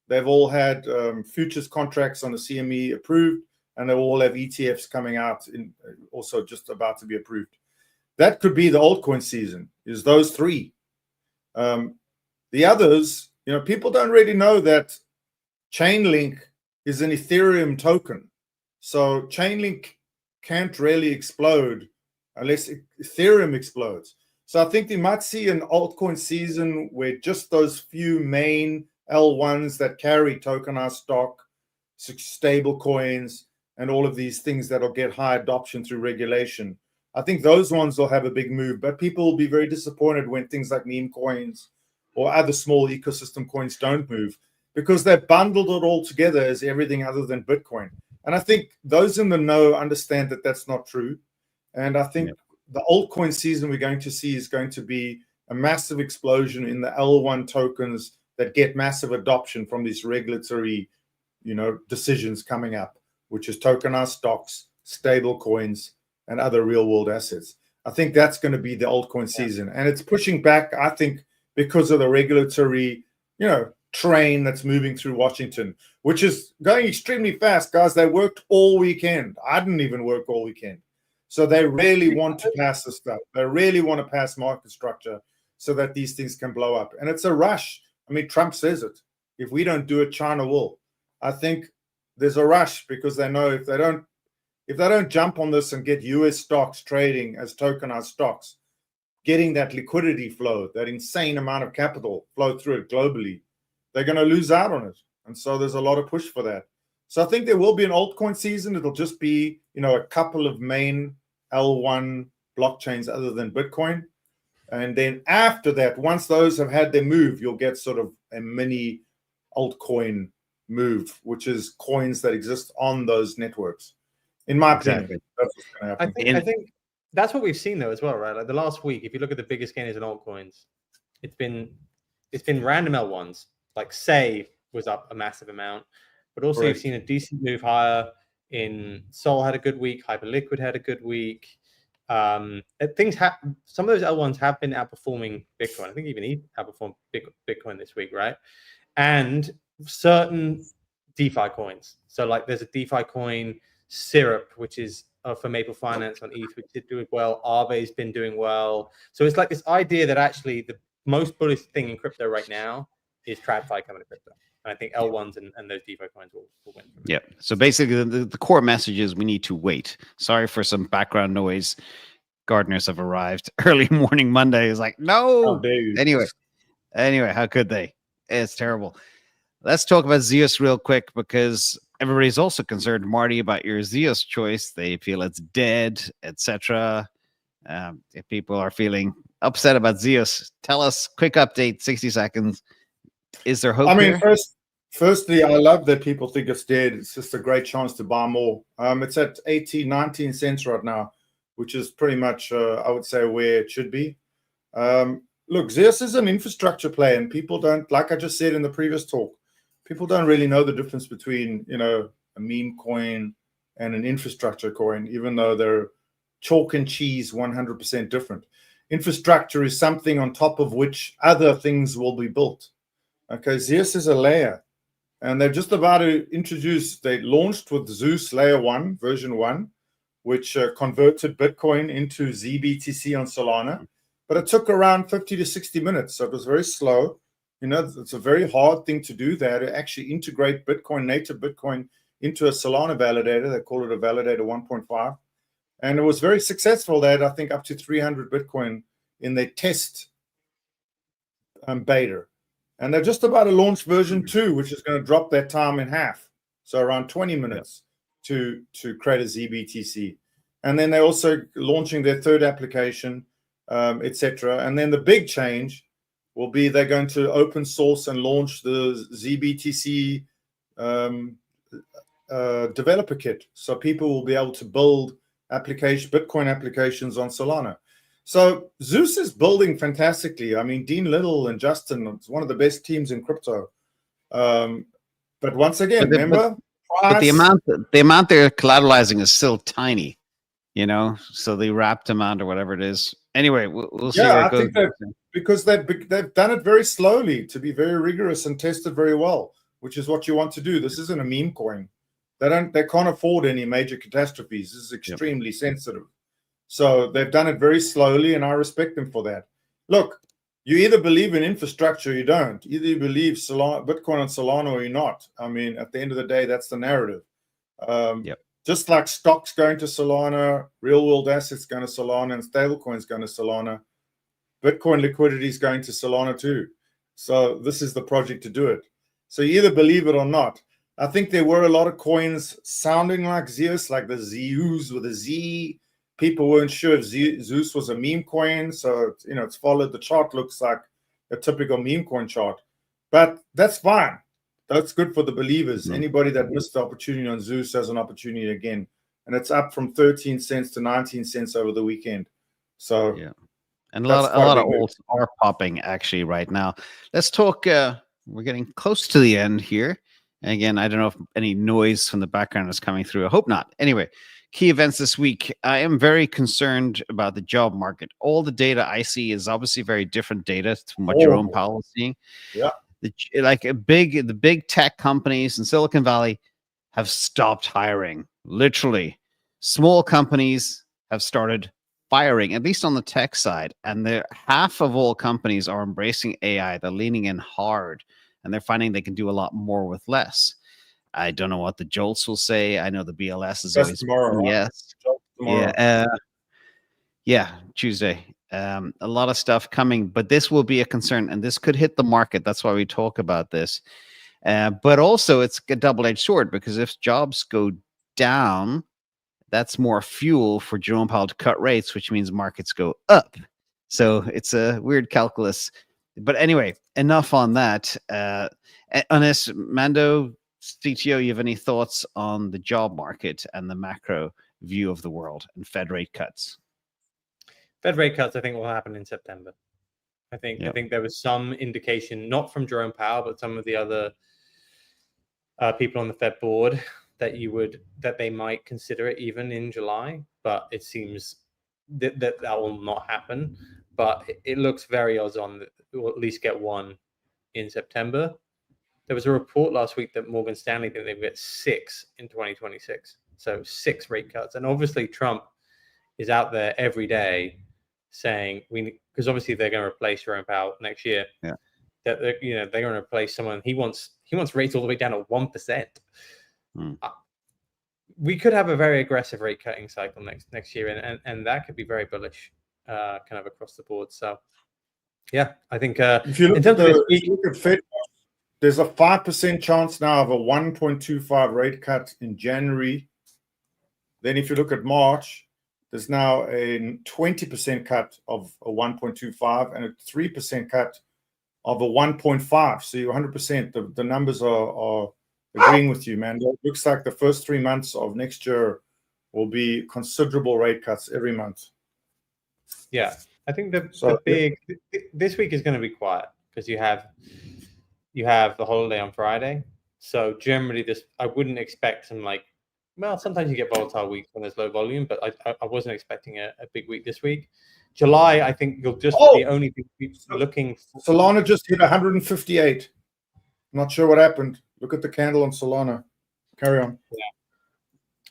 They've all had futures contracts on the CME approved, and they all have ETFs coming out, also just about to be approved. That could be the altcoin season, is those three. The others, you know, people don't really know that Chainlink is an Ethereum token. So Chainlink can't really explode unless Ethereum explodes. So I think you might see an altcoin season where just those few main L1s that carry tokenized stock, stable coins, and all of these things that'll get high adoption through regulation, I think those ones will have a big move. But people will be very disappointed when things like meme coins or other small ecosystem coins don't move, because they've bundled it all together as everything other than Bitcoin. And I think those in the know understand that that's not true. And I think the altcoin season we're going to see is going to be a massive explosion in the L1 tokens that get massive adoption from these regulatory, you know, decisions coming up, which is tokenized stocks, stable coins, and other real world assets. I think that's going to be the altcoin season. And it's pushing back, I think, because of the regulatory, you know, train that's moving through Washington, which is going extremely fast, guys. They worked all weekend. I didn't even work all weekend. So they really want to pass this stuff. They really want to pass market structure so that these things can blow up. And it's a rush. I mean, Trump says it. If we don't do it, China will. I think there's a rush because they know if they don't jump on this and get US stocks trading as tokenized stocks, getting that liquidity flow, that insane amount of capital flow through it globally, they're going to lose out on it. And so there's a lot of push for that. So I think there will be an altcoin season. It'll just be, you know, a couple of main L1 blockchains other than Bitcoin. And then after that, once those have had their move, you'll get sort of a mini altcoin move, which is coins that exist on those networks. In my opinion, that's what's going to happen. I think that's what we've seen though as well, right? Like the last week, if you look at the biggest gainers in altcoins, it's been random L1s. Like Save was up a massive amount, but also you've seen a decent move higher in Sol had a good week, Hyperliquid had a good week. Some of those L1s have been outperforming Bitcoin. I think even he outperformed Bitcoin this week, right? And certain DeFi coins. So like there's a DeFi coin, Syrup, which is for Maple Finance on ETH, which did do well. Aave's been doing well. So it's like this idea that actually the most bullish thing in crypto right now is TradFi coming to crypto. And I think L1s and those DeFi coins will win. Yeah. So basically, the core message is we need to wait. Sorry for some background noise. Gardeners have arrived. Early morning Monday is like, no. Anyway, how could they? It's terrible. Let's talk about Zeus real quick because everybody's also concerned, Marty, about your Zeus choice. They feel it's dead, etc. If people are feeling upset about Zeus, tell us, quick update, 60 seconds. Is there hope? I mean, firstly, I love that people think it's dead. It's just a great chance to buy more. It's at 19 cents right now, which is pretty much, I would say, where it should be. Look, Zeus is an infrastructure play, and people don't, like I just said in the previous talk, people don't really know the difference between, you know, a meme coin and an infrastructure coin, even though they're chalk and cheese 100% different. Infrastructure is something on top of which other things will be built. Okay, Zeus is a layer, and they're just about to introduce, they launched with Zeus Layer 1, version 1, which converted Bitcoin into ZBTC on Solana. But it took around 50 to 60 minutes, so it was very slow. You know, it's a very hard thing to do there, to actually integrate Bitcoin, native Bitcoin, into a Solana validator. They call it a validator 1.5. And it was very successful. They had, I think, up to 300 Bitcoin in their test beta. And they're just about to launch version 2, which is going to drop that time in half. So around 20 minutes to create a ZBTC. And then they're also launching their third application, etc. And then the big change will be they're going to open source and launch the ZBTC developer kit. So people will be able to build Bitcoin applications on Solana. So Zeus is building fantastically. I mean, Dean Little and Justin, it's one of the best teams in crypto. But once again, remember, but the amount they're collateralizing is still tiny, you know. So the wrapped amount or whatever it is. Anyway, we'll see where it goes. Think because they've done it very slowly to be very rigorous and tested very well, which is what you want to do. This isn't a meme coin. They can't afford any major catastrophes. This is extremely sensitive. So they've done it very slowly, and I respect them for that. Look, you either believe in infrastructure or you don't. Either you believe Bitcoin on Solana or you're not. I mean, at the end of the day, that's the narrative. Just like stocks going to Solana, real-world assets going to Solana, and stablecoins going to Solana, Bitcoin liquidity is going to Solana too. So this is the project to do it. So you either believe it or not. I think there were a lot of coins sounding like Zeus, like the Zeus with a Z. People weren't sure if Zeus was a meme coin. So, you know, it's followed. The chart looks like a typical meme coin chart. But that's fine. That's good for the believers. Anybody that missed the opportunity on Zeus has an opportunity again. And it's up from 13 cents to 19 cents over the weekend. So, yeah. And a lot of alts are popping actually right now. Let's talk. We're getting close to the end here. And again, I don't know if any noise from the background is coming through. I hope not. Anyway, key events this week. I am very concerned about the job market. All the data I see is obviously very different data from what Jerome Powell is seeing. Yeah. The big tech companies in Silicon Valley have stopped hiring. Literally. Small companies have started firing, at least on the tech side. And half of all companies are embracing AI. They're leaning in hard. And they're finding they can do a lot more with less. I don't know what the Jolts will say. I know the BLS is always tomorrow. Yes. Tomorrow. Tuesday. A lot of stuff coming, but this will be a concern, and this could hit the market. That's why we talk about this. But also, it's a double-edged sword, because if jobs go down, that's more fuel for Jerome Powell to cut rates, which means markets go up. So it's a weird calculus. But anyway, enough on that. Unless Mando, CTO, you have any thoughts on the job market and the macro view of the world and Fed rate cuts? Fed rate cuts, I think, will happen in September. I think there was some indication, not from Jerome Powell, but some of the other people on the Fed board, that they might consider it even in July. But it seems that will not happen. But it looks very odds on that we'll at least get one in September. There was a report last week that Morgan Stanley think they get 6 in 2026. So 6 rate cuts. And obviously Trump is out there every day saying because obviously they're going to replace Jerome Powell next year. Yeah. That they're going to replace someone. He wants rates all the way down to 1%. We could have a very aggressive rate cutting cycle next year, and that could be very bullish, kind of across the board. So yeah, I think if you look at Fed, there's a 5% chance now of a 1.25 rate cut in January. Then if you look at March, there's now a 20% cut of a 1.25 and a 3% cut of a 1.5. So you're 100%. The numbers are agreeing with you, man. It looks like the first 3 months of next year will be considerable rate cuts every month. Yeah, I think this week is going to be quiet because you have the holiday on Friday. So generally, I wouldn't expect some well, sometimes you get volatile weeks when there's low volume, but I wasn't expecting a big week this week. July, I think you'll just the only thing looking. Solana just hit 158. Not sure what happened. Look at the candle on Solana. Carry on. Yeah.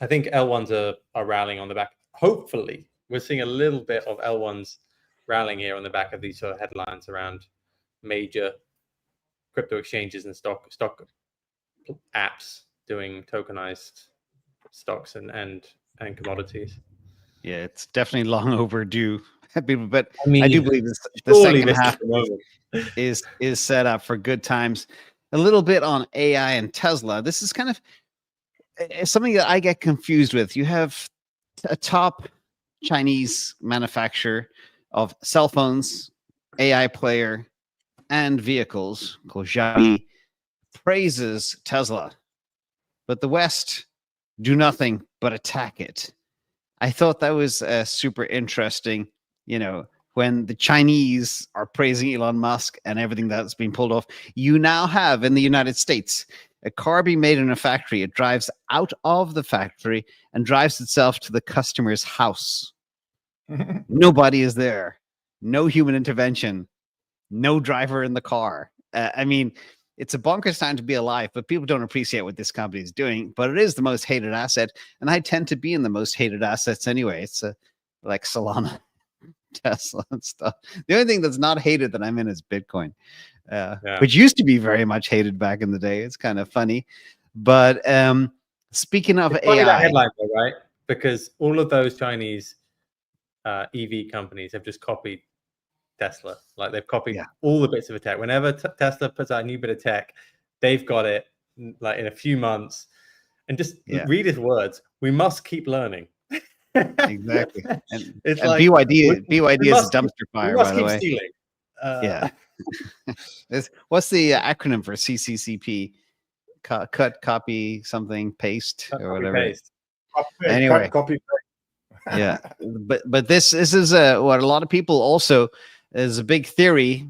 I think L1s are rallying on the back. Hopefully, we're seeing a little bit of L1s rallying here on the back of these sort of headlines around major crypto exchanges and stock apps doing tokenized stocks and commodities. Yeah, it's definitely long overdue, but I mean, I do believe the second half is set up for good times. A little bit on AI and Tesla. This is kind of something that I get confused with. You have a top Chinese manufacturer of cell phones, AI player, and vehicles called Xiaomi praises Tesla, but the West do nothing but attack it. I thought that was super interesting, when the Chinese are praising Elon Musk and everything that's been pulled off. You now have in the United States a car being made in a factory. It drives out of the factory and drives itself to the customer's house. Nobody is there. No human intervention. No driver in the car. I mean, it's a bonkers time to be alive, but people don't appreciate what this company is doing. But it is the most hated asset, and I tend to be in the most hated assets anyway. It's like Solana, Tesla, and stuff. The only thing that's not hated that I'm in is Bitcoin, which used to be very much hated back in the day. It's kind of funny. But speaking of AI, that headline though, right? Because all of those Chinese EV companies have just copied Tesla. Like they've copied all the bits of a tech. Whenever Tesla puts out a new bit of tech, they've got it like in a few months. And just read his words. We must keep learning. Exactly. And it's like BYD is a dumpster fire, by the way. Stealing. What's the acronym for CCCP? Cut, copy, something, paste, or whatever. Paste. Anyway, copy, paste. Yeah, but this is what a lot of people also is a big theory.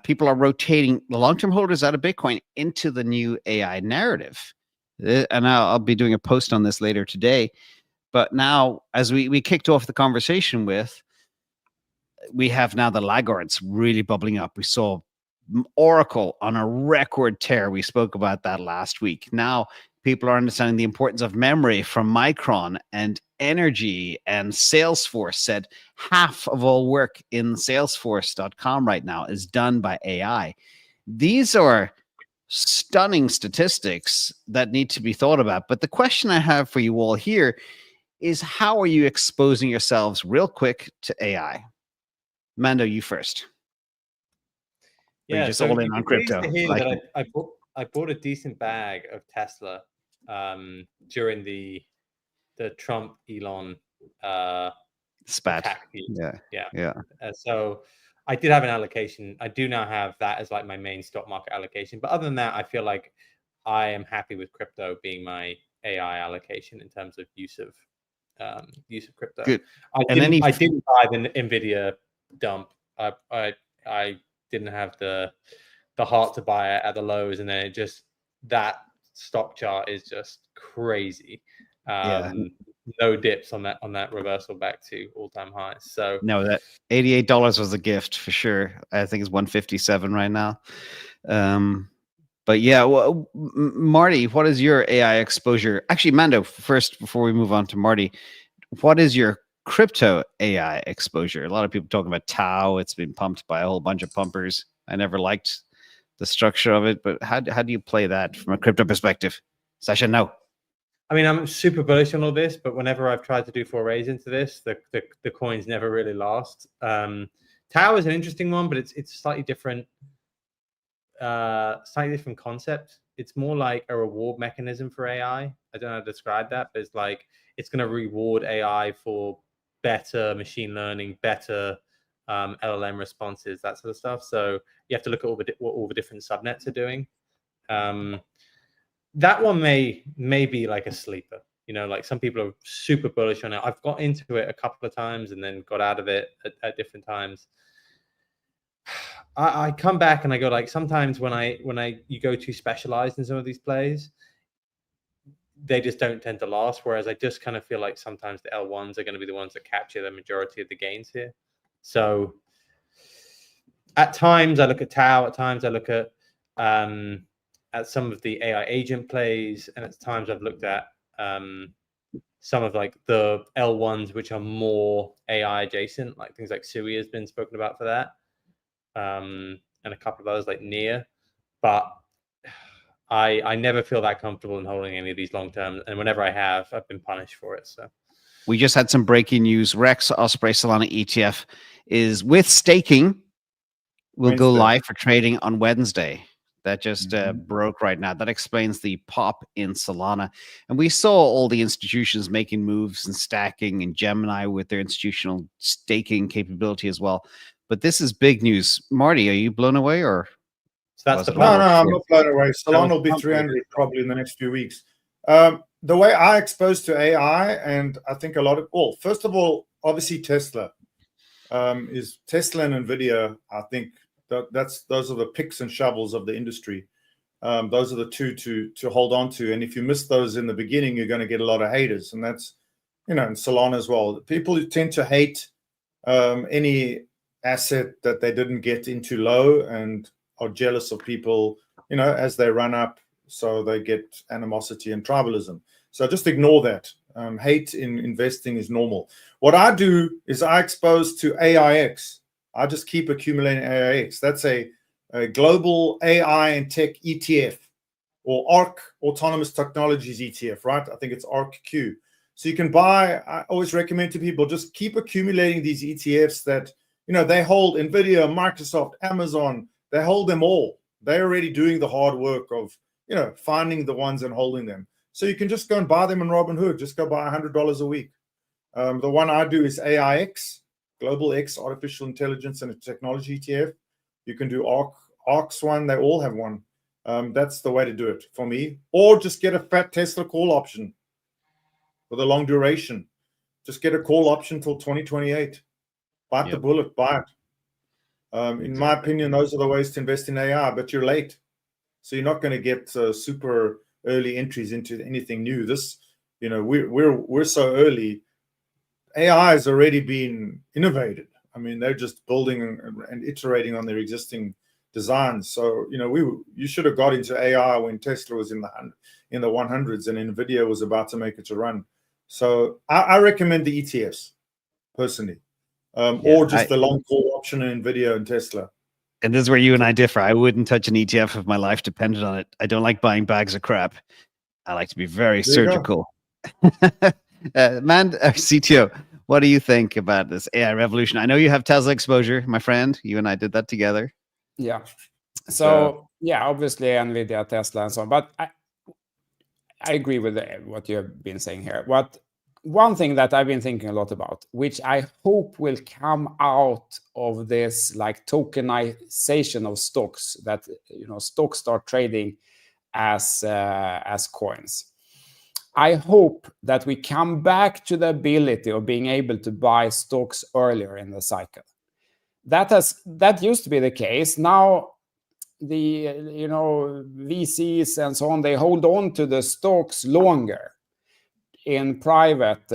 People are rotating the long-term holders out of Bitcoin into the new AI narrative, and I'll be doing a post on this later today. But now, as we kicked off the conversation with, we have now the laggards really bubbling up. We saw Oracle on a record tear. We spoke about that last week. Now people are understanding the importance of memory from Micron, and energy, and Salesforce said half of all work in Salesforce.com right now is done by AI. These are stunning statistics that need to be thought about. But the question I have for you all here is, how are you exposing yourselves real quick to AI? Mando, you first. Yeah, just all in on crypto. I bought a decent bag of Tesla during the Trump Elon spat. Yeah. So I did have an allocation. I do now have that as like my main stock market allocation. But other than that, I feel like I am happy with crypto being my AI allocation in terms of use of crypto. Good. I didn't buy the Nvidia dump. I didn't have the heart to buy it at the lows, and then that stock chart is just crazy. No dips on that reversal back to all-time highs. So no, that $88 was a gift for sure. I think it's 157 right now. But yeah, well, Marty, what is your AI exposure? Actually, Mando, first, before we move on to Marty, what is your crypto AI exposure? A lot of people talking about Tau. It's been pumped by a whole bunch of pumpers. I never liked the structure of it, but how do you play that from a crypto perspective? Sasha, no. I mean, I'm super bullish on all this, but whenever I've tried to do forays into this, the coins never really last. Tau is an interesting one, but it's slightly different concept. It's more like a reward mechanism for AI. I don't know how to describe that, but it's like it's going to reward AI for better machine learning, better LLM responses, that sort of stuff. So you have to look at what all the different subnets are doing. That one may be like a sleeper. Like some people are super bullish on it. I've got into it a couple of times and then got out of it at different times. I come back and I go, like, sometimes when you go too specialized in some of these plays, they just don't tend to last. Whereas I just kind of feel like sometimes the L1s are going to be the ones that capture the majority of the gains here. So at times I look at Tau, at times I look at some of the AI agent plays, and at times I've looked at some of like the L1s which are more AI adjacent, like things like Sui has been spoken about for that, and a couple of others like Near. But I never feel that comfortable in holding any of these long term, and whenever I have, I've been punished for it. So we just had some breaking news. Rex Osprey Solana ETF is with staking. Will go live for trading on Wednesday. That just broke right now. That explains the pop in Solana. And we saw all the institutions making moves and stacking, and Gemini with their institutional staking capability as well. But this is big news. Marty, are you blown away, or? So that's the No, I'm not blown away. Solana will be 300 probably in the next few weeks. The way I exposed to AI, and I think a lot of, well, first of all, obviously Tesla is Tesla and NVIDIA. I think those are the picks and shovels of the industry. Those are the two to hold on to. And if you miss those in the beginning, you're going to get a lot of haters. And that's, in Solana as well. People who tend to hate any asset that they didn't get into low and are jealous of people, as they run up, so they get animosity and tribalism. So just ignore that. Hate in investing is normal. What I do is I expose to AIX. I just keep accumulating AIX. That's a global AI and tech ETF, or ARC, Autonomous Technologies ETF, right? I think it's ARC-Q. So you can buy, I always recommend to people, just keep accumulating these ETFs that, they hold NVIDIA, Microsoft, Amazon. They hold them all. They're already doing the hard work of, finding the ones and holding them. So you can just go and buy them in Robinhood. Just go buy $100 a week. The one I do is AIX, Global X Artificial Intelligence and Technology ETF. You can do ARC's one. They all have one. That's the way to do it for me. Or just get a fat Tesla call option for the long duration. Just get a call option till 2028. Bite the bullet, buy it. In my opinion, those are the ways to invest in AI, but you're late. So you're not going to get super early entries into anything new. This, we're so early. AI has already been innovated. I mean, they're just building and iterating on their existing designs. So, you should have got into AI when Tesla was in the 100s and NVIDIA was about to make it a run. So I recommend the ETFs personally. Or just the long call option in NVIDIA and Tesla. And this is where you and I differ. I wouldn't touch an ETF if my life depended on it. I don't like buying bags of crap. I like to be very surgical. CTO, what do you think about this AI revolution? I know you have Tesla exposure, my friend. You and I did that together. Yeah. So, obviously NVIDIA, Tesla, and so on. But I agree with what you have been saying here. One thing that I've been thinking a lot about, which I hope will come out of this like tokenization of stocks, that stocks start trading as coins. I hope that we come back to the ability of being able to buy stocks earlier in the cycle. That used to be the case. Now the VCs and so on, they hold on to the stocks longer in private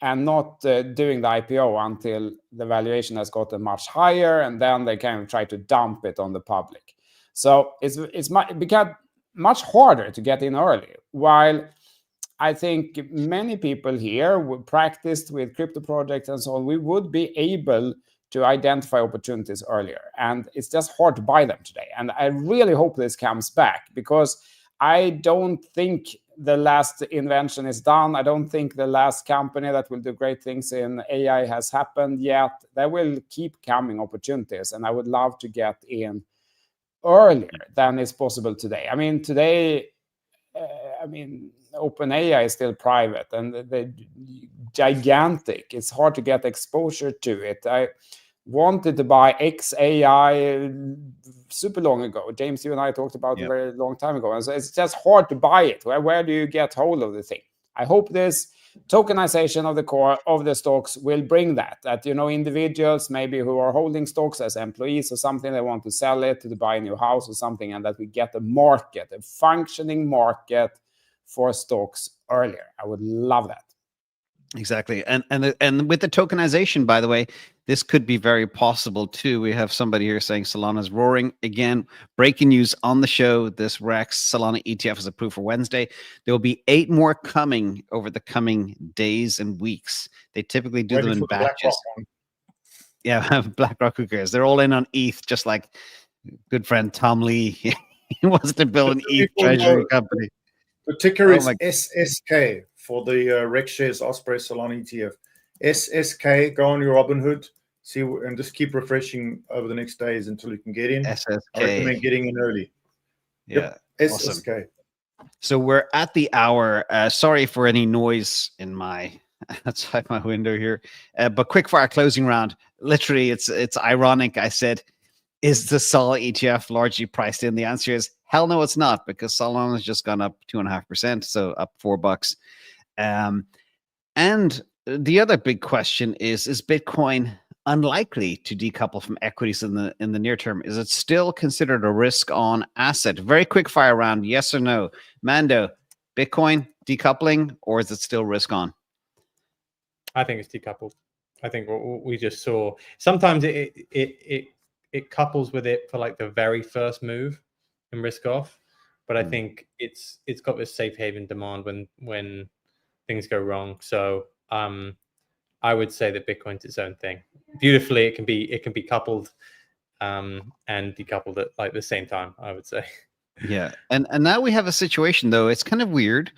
and not doing the IPO until the valuation has gotten much higher, and then they kind of try to dump it on the public. So it's become much harder to get in early. While I think many people here who practiced with crypto projects and so on, we would be able to identify opportunities earlier, and it's just hard to buy them today. And I really hope this comes back, because I don't think the last invention is done. I don't think the last company that will do great things in AI has happened yet. There will keep coming opportunities, and I would love to get in earlier than is possible today. I mean, today, OpenAI is still private and they're gigantic. It's hard to get exposure to it. I wanted to buy XAI super long ago. James, you and I talked about it a very long time ago. And so it's just hard to buy it. Where do you get hold of the thing? I hope this tokenization of the core of the stocks will bring that individuals maybe who are holding stocks as employees or something, they want to sell it to buy a new house or something, and that we get a market, a functioning market for stocks earlier. I would love that. Exactly. And with the tokenization, by the way, this could be very possible too. We have somebody here saying Solana's roaring again. Breaking news on the show. This Rex Solana ETF is approved for Wednesday. There will be 8 more coming over the coming days and weeks. They typically do them in batches. Yeah, BlackRock, who cares? They're all in on ETH, just like good friend Tom Lee. He wants to build an ETH treasury company. The ticker is SSK for the Rex Shares Osprey Solana ETF. SSK, go on your Robinhood, see, and just keep refreshing over the next days until you can get in. SSK. I recommend getting in early. Yeah, yep. awesome. SSK. So we're at the hour. Sorry for any noise in my outside my window here. But quickfire closing round. Literally, it's ironic. I said, is the Sol ETF largely priced in? The answer is hell no, it's not, because Solana has just gone up 2.5%, so up $4. And the other big question is Bitcoin unlikely to decouple from equities in the near term? Is it still considered a risk on asset? Very quick fire round, yes or no. Mando, Bitcoin decoupling, or is it still risk on? I think it's decoupled. I think what we just saw, sometimes it couples with it for like the very first move and risk off, but I think it's got this safe haven demand when things go wrong. So I would say that Bitcoin's its own thing. Beautifully, it can be coupled and decoupled at like the same time, I would say. Yeah, and now we have a situation though. It's kind of weird.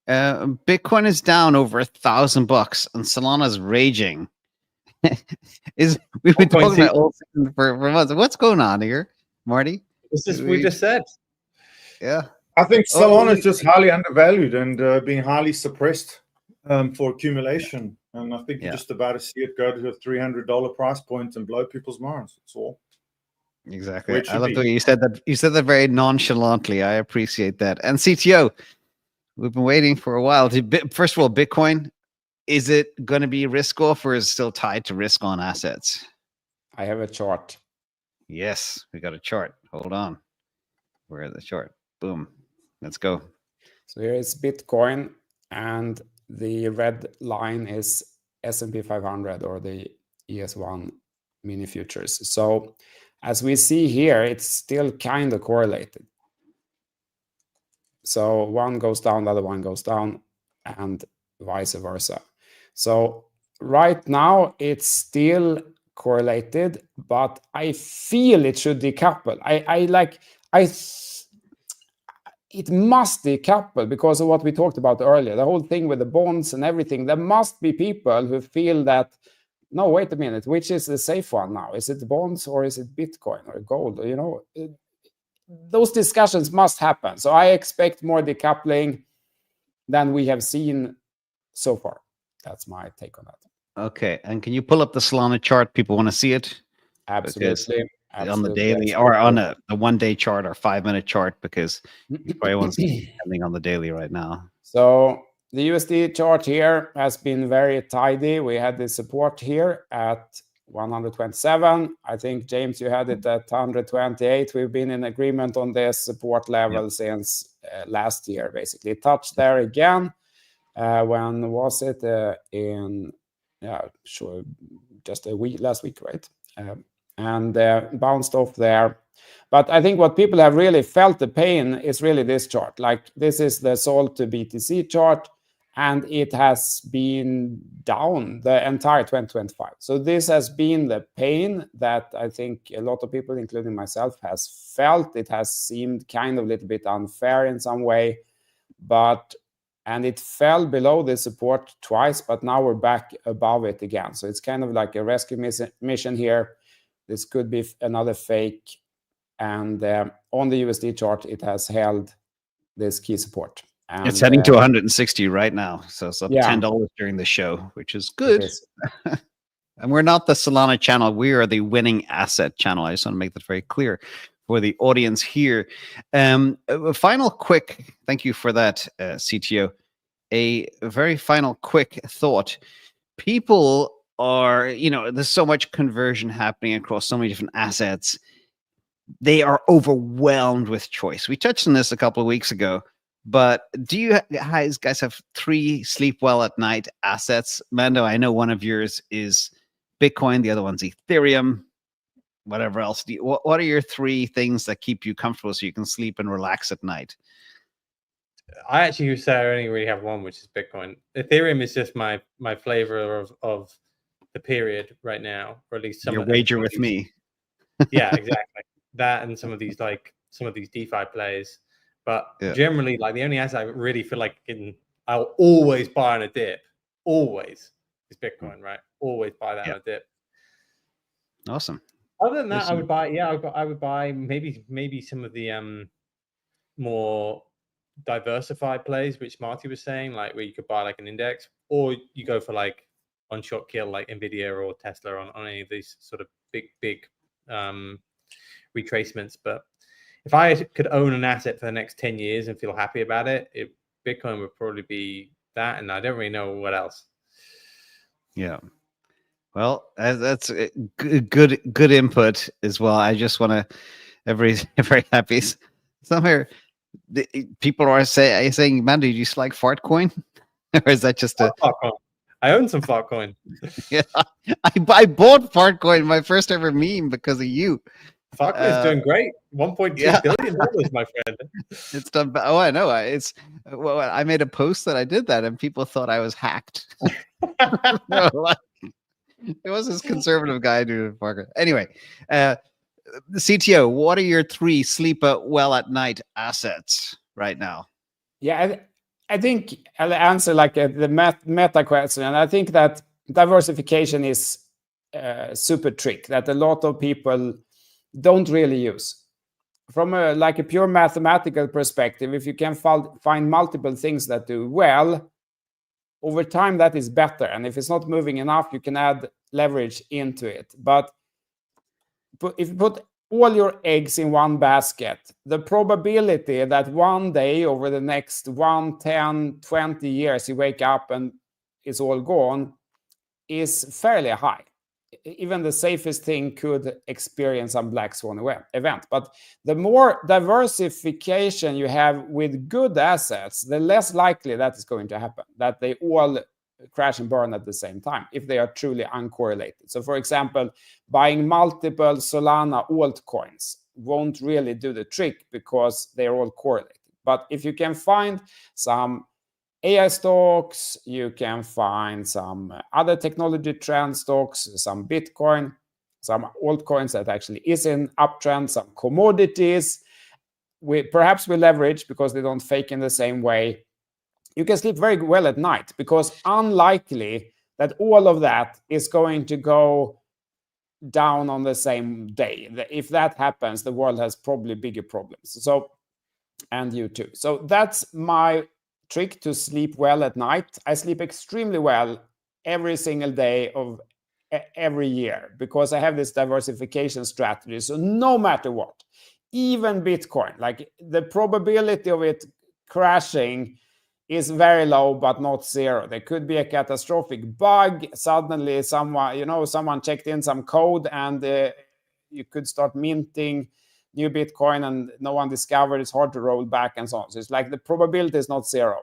Bitcoin is down over $1,000 and Solana's raging. We've been talking about all for months. What's going on here, Marty? It's just we just said. Yeah, I think Solana is just highly undervalued and being highly suppressed for accumulation. And I think you're just about to see it go to a $300 price point and blow people's minds. That's all. Exactly. I love the way you said that. You said that very nonchalantly. I appreciate that. And CTO, we've been waiting for a while. First of all, Bitcoin, is it going to be risk off or is it still tied to risk on assets? I have a chart. Yes, we got a chart. Hold on. Where is the chart? Boom. Let's go. So here is Bitcoin, and the red line is S&P 500 or the ES1 mini futures. So as we see here, it's still kind of correlated. So one goes down, the other one goes down, and vice versa. So right now it's still correlated, but I feel it should decouple. It must decouple because of what we talked about earlier, the whole thing with the bonds and everything. There must be people who feel that, no, wait a minute, which is the safe one now? Is it bonds or is it Bitcoin or gold? You know, those discussions must happen. So I expect more decoupling than we have seen so far. That's my take on that. Okay. And can you pull up the Solana chart? People want to see it. Absolutely. On the daily or on the 1 day chart or 5 minute chart, because everyone's depending on the daily right now. So the USD chart here has been very tidy. We had the support here at 127. I think, James, you had it at 128. We've been in agreement on this support level since last year, basically. Touched there again. When was it? Just a week, last week, right? And bounced off there. But I think what people have really felt the pain is really this chart. Like, this is the SOL to BTC chart, and it has been down the entire 2025. So this has been the pain that I think a lot of people, including myself, has felt. It has seemed kind of a little bit unfair in some way, and it fell below the support twice, but now we're back above it again. So it's kind of like a rescue mission here. This could be another fake. And on the USD chart, it has held this key support. And, it's heading to 160 right now. So it's up $10 during the show, which is good. And we're not the Solana channel. We are the winning asset channel. I just want to make that very clear for the audience here. A final quick, thank you for that, CTO. A very final quick thought. People are, there's so much conversion happening across so many different assets. They are overwhelmed with choice. We touched on this a couple of weeks ago, But do you guys have 3 sleep well at night assets? Mando, I know one of yours is Bitcoin, the other one's Ethereum, whatever else. What are your 3 things that keep you comfortable so you can sleep and relax at night? I actually say I only really have one, which is Bitcoin. Ethereum is just my flavor of the period right now, or at least Your wager with me. Yeah, exactly. That and some of these DeFi plays. But generally, like the only asset I really feel like I'll always buy on a dip, always, is Bitcoin, right? Always buy that on a dip. Awesome. Other than that, I would buy maybe some of the more diversified plays, which Marty was saying, like where you could buy like an index, or you go for like on short kill like Nvidia or Tesla on any of these sort of big retracements. But if I could own an asset for the next 10 years and feel happy about it, Bitcoin would probably be that, and I don't really know what else. Yeah. Well, that's good input as well. I just want to very happy. Somewhere people are saying, "Man, did you like fart coin?" Or is that just a? I own some fart coin. Yeah, I bought fart coin, my first ever meme, because of you. Fart coin is doing great. $1.2 billion, my friend. It's done. Oh, I know. I made a post that I did that, and people thought I was hacked. No, it was this conservative guy doing Parker. Anyway, the CTO, what are your 3 sleep well at night assets right now? Yeah, I think I'll answer like the meta question. And I think that diversification is a super trick that a lot of people don't really use. From a pure mathematical perspective, if you can find multiple things that do well, over time, that is better. And if it's not moving enough, you can add leverage into it. But if you put all your eggs in one basket, the probability that one day over the next 1, 10, 20 years, you wake up and it's all gone is fairly high. Even the safest thing could experience some black swan event. But the more diversification you have with good assets, the less likely that is going to happen, that they all crash and burn at the same time if they are truly uncorrelated. So for example, buying multiple Solana altcoins won't really do the trick because they're all correlated. But if you can find some AI stocks, you can find some other technology trend stocks, some Bitcoin, some altcoins that actually is in uptrend, some commodities, perhaps with leverage because they don't fake in the same way. You can sleep very well at night because unlikely that all of that is going to go down on the same day. If that happens, the world has probably bigger problems. So, and you too. So that's my trick to sleep well at night. I sleep extremely well every single day of every year because I have this diversification strategy. So no matter what, even Bitcoin, like the probability of it crashing is very low, but not zero. There could be a catastrophic bug. Suddenly someone checked in some code and you could start minting new Bitcoin and no one discovered. It's hard to roll back and so on. So it's like the probability is not zero.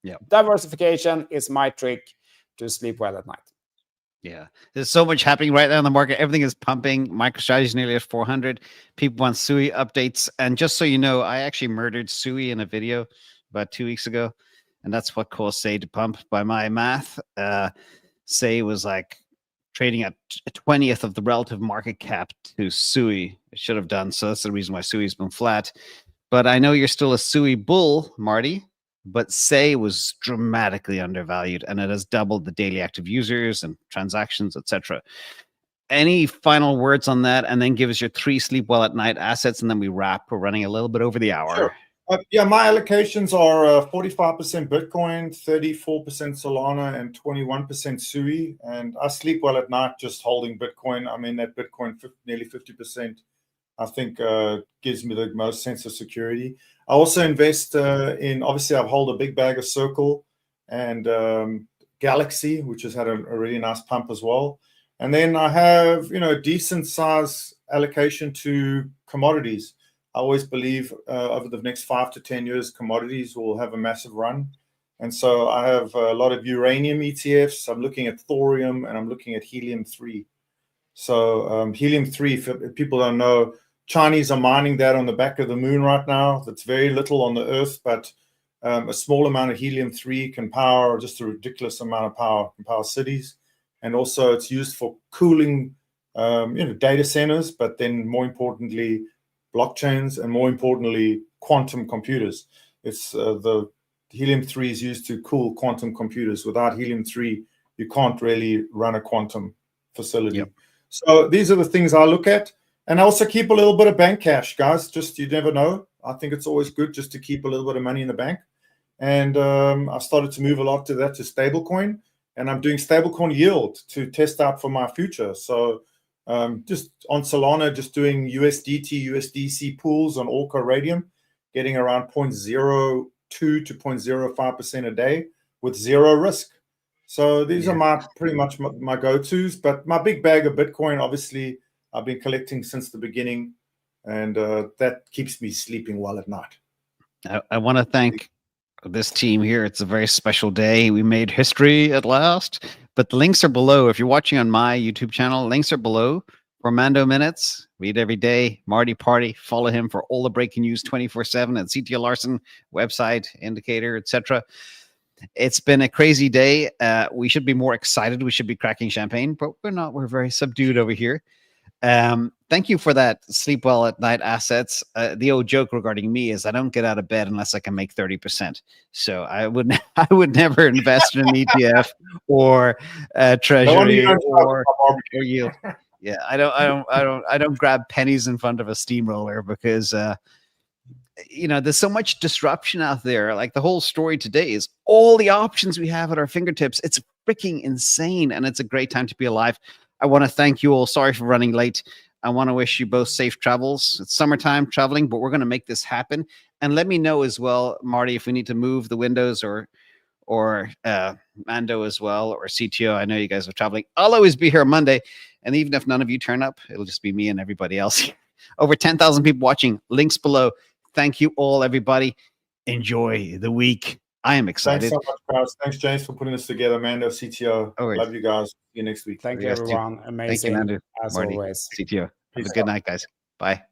Yeah. Diversification is my trick to sleep well at night. Yeah. There's so much happening right now in the market. Everything is pumping. MicroStrategy is nearly at 400. People want Sui updates. And just so you know, I actually murdered Sui in a video about 2 weeks ago. And that's what caused Say to pump by my math. Say was like trading at a 20th of the relative market cap to Sui. It should have done. So that's the reason why Sui's been flat. But I know you're still a Sui bull, Marty. But Say was dramatically undervalued, and it has doubled the daily active users and transactions, etc. Any final words on that? And then give us your 3 sleep well at night assets, and then we wrap. We're running a little bit over the hour. Sure. Yeah, my allocations are 45% Bitcoin, 34% Solana, and 21% Sui. And I sleep well at night just holding Bitcoin. I mean, that Bitcoin nearly 50%. I think gives me the most sense of security. I also invest in, obviously, I hold a big bag of Circle and Galaxy, which has had a really nice pump as well. And then I have, a decent size allocation to commodities. I always believe over the next 5 to 10 years, commodities will have a massive run. And so I have a lot of uranium ETFs. I'm looking at thorium and I'm looking at helium-3. So helium-3, if people don't know, Chinese are mining that on the back of the moon right now. That's very little on the Earth, but a small amount of helium-3 can power just a ridiculous amount of power, can power cities. And also it's used for cooling data centers, but then more importantly, blockchains, and more importantly, quantum computers. It's the helium-3 is used to cool quantum computers. Without helium-3, you can't really run a quantum facility. Yep. So these are the things I look at. And I also keep a little bit of bank cash, guys. Just, you never know. I think it's always good just to keep a little bit of money in the bank. And I started to move a lot to that, to stablecoin. And I'm doing stablecoin yield to test out for my future. So just on Solana, just doing USDT, USDC pools on Orca Radium, getting around 0.02 to 0.05% a day with zero risk. So these are pretty much my go-tos. But my big bag of Bitcoin, obviously, I've been collecting since the beginning, and that keeps me sleeping well at night. I want to thank this team here. It's a very special day. We made history at last. But the links are below. If you're watching on my YouTube channel, links are below. For Mando Minutes, read every day. Marty Party, follow him for all the breaking news 24/7 at CTO Larson website, indicator, etc. It's been a crazy day. We should be more excited. We should be cracking champagne, but we're not. We're very subdued over here. Thank you for that. Sleep well at night assets. The old joke regarding me is I don't get out of bed unless I can make 30%. So I would never invest in an ETF or treasury or yield. Yeah, I don't grab pennies in front of a steamroller because there's so much disruption out there. Like the whole story today is all the options we have at our fingertips. It's freaking insane, and it's a great time to be alive. I want to thank you all. Sorry for running late. I want to wish you both safe travels. It's summertime traveling, but we're going to make this happen. And let me know as well, Marty, if we need to move the windows or Mando as well, or CTO. I know you guys are traveling. I'll always be here Monday. And even if none of you turn up, it'll just be me and everybody else. Over 10,000 people watching. Links below. Thank you all, everybody. Enjoy the week. I am excited. Thanks so much, guys. Thanks, James, for putting this together. Mando, CTO. Always. Love you guys. See you next week. Thank you, everyone. Amazing. Thank you, Mando. As Marty, always. CTO. Have Peace a good out. night, guys. Bye.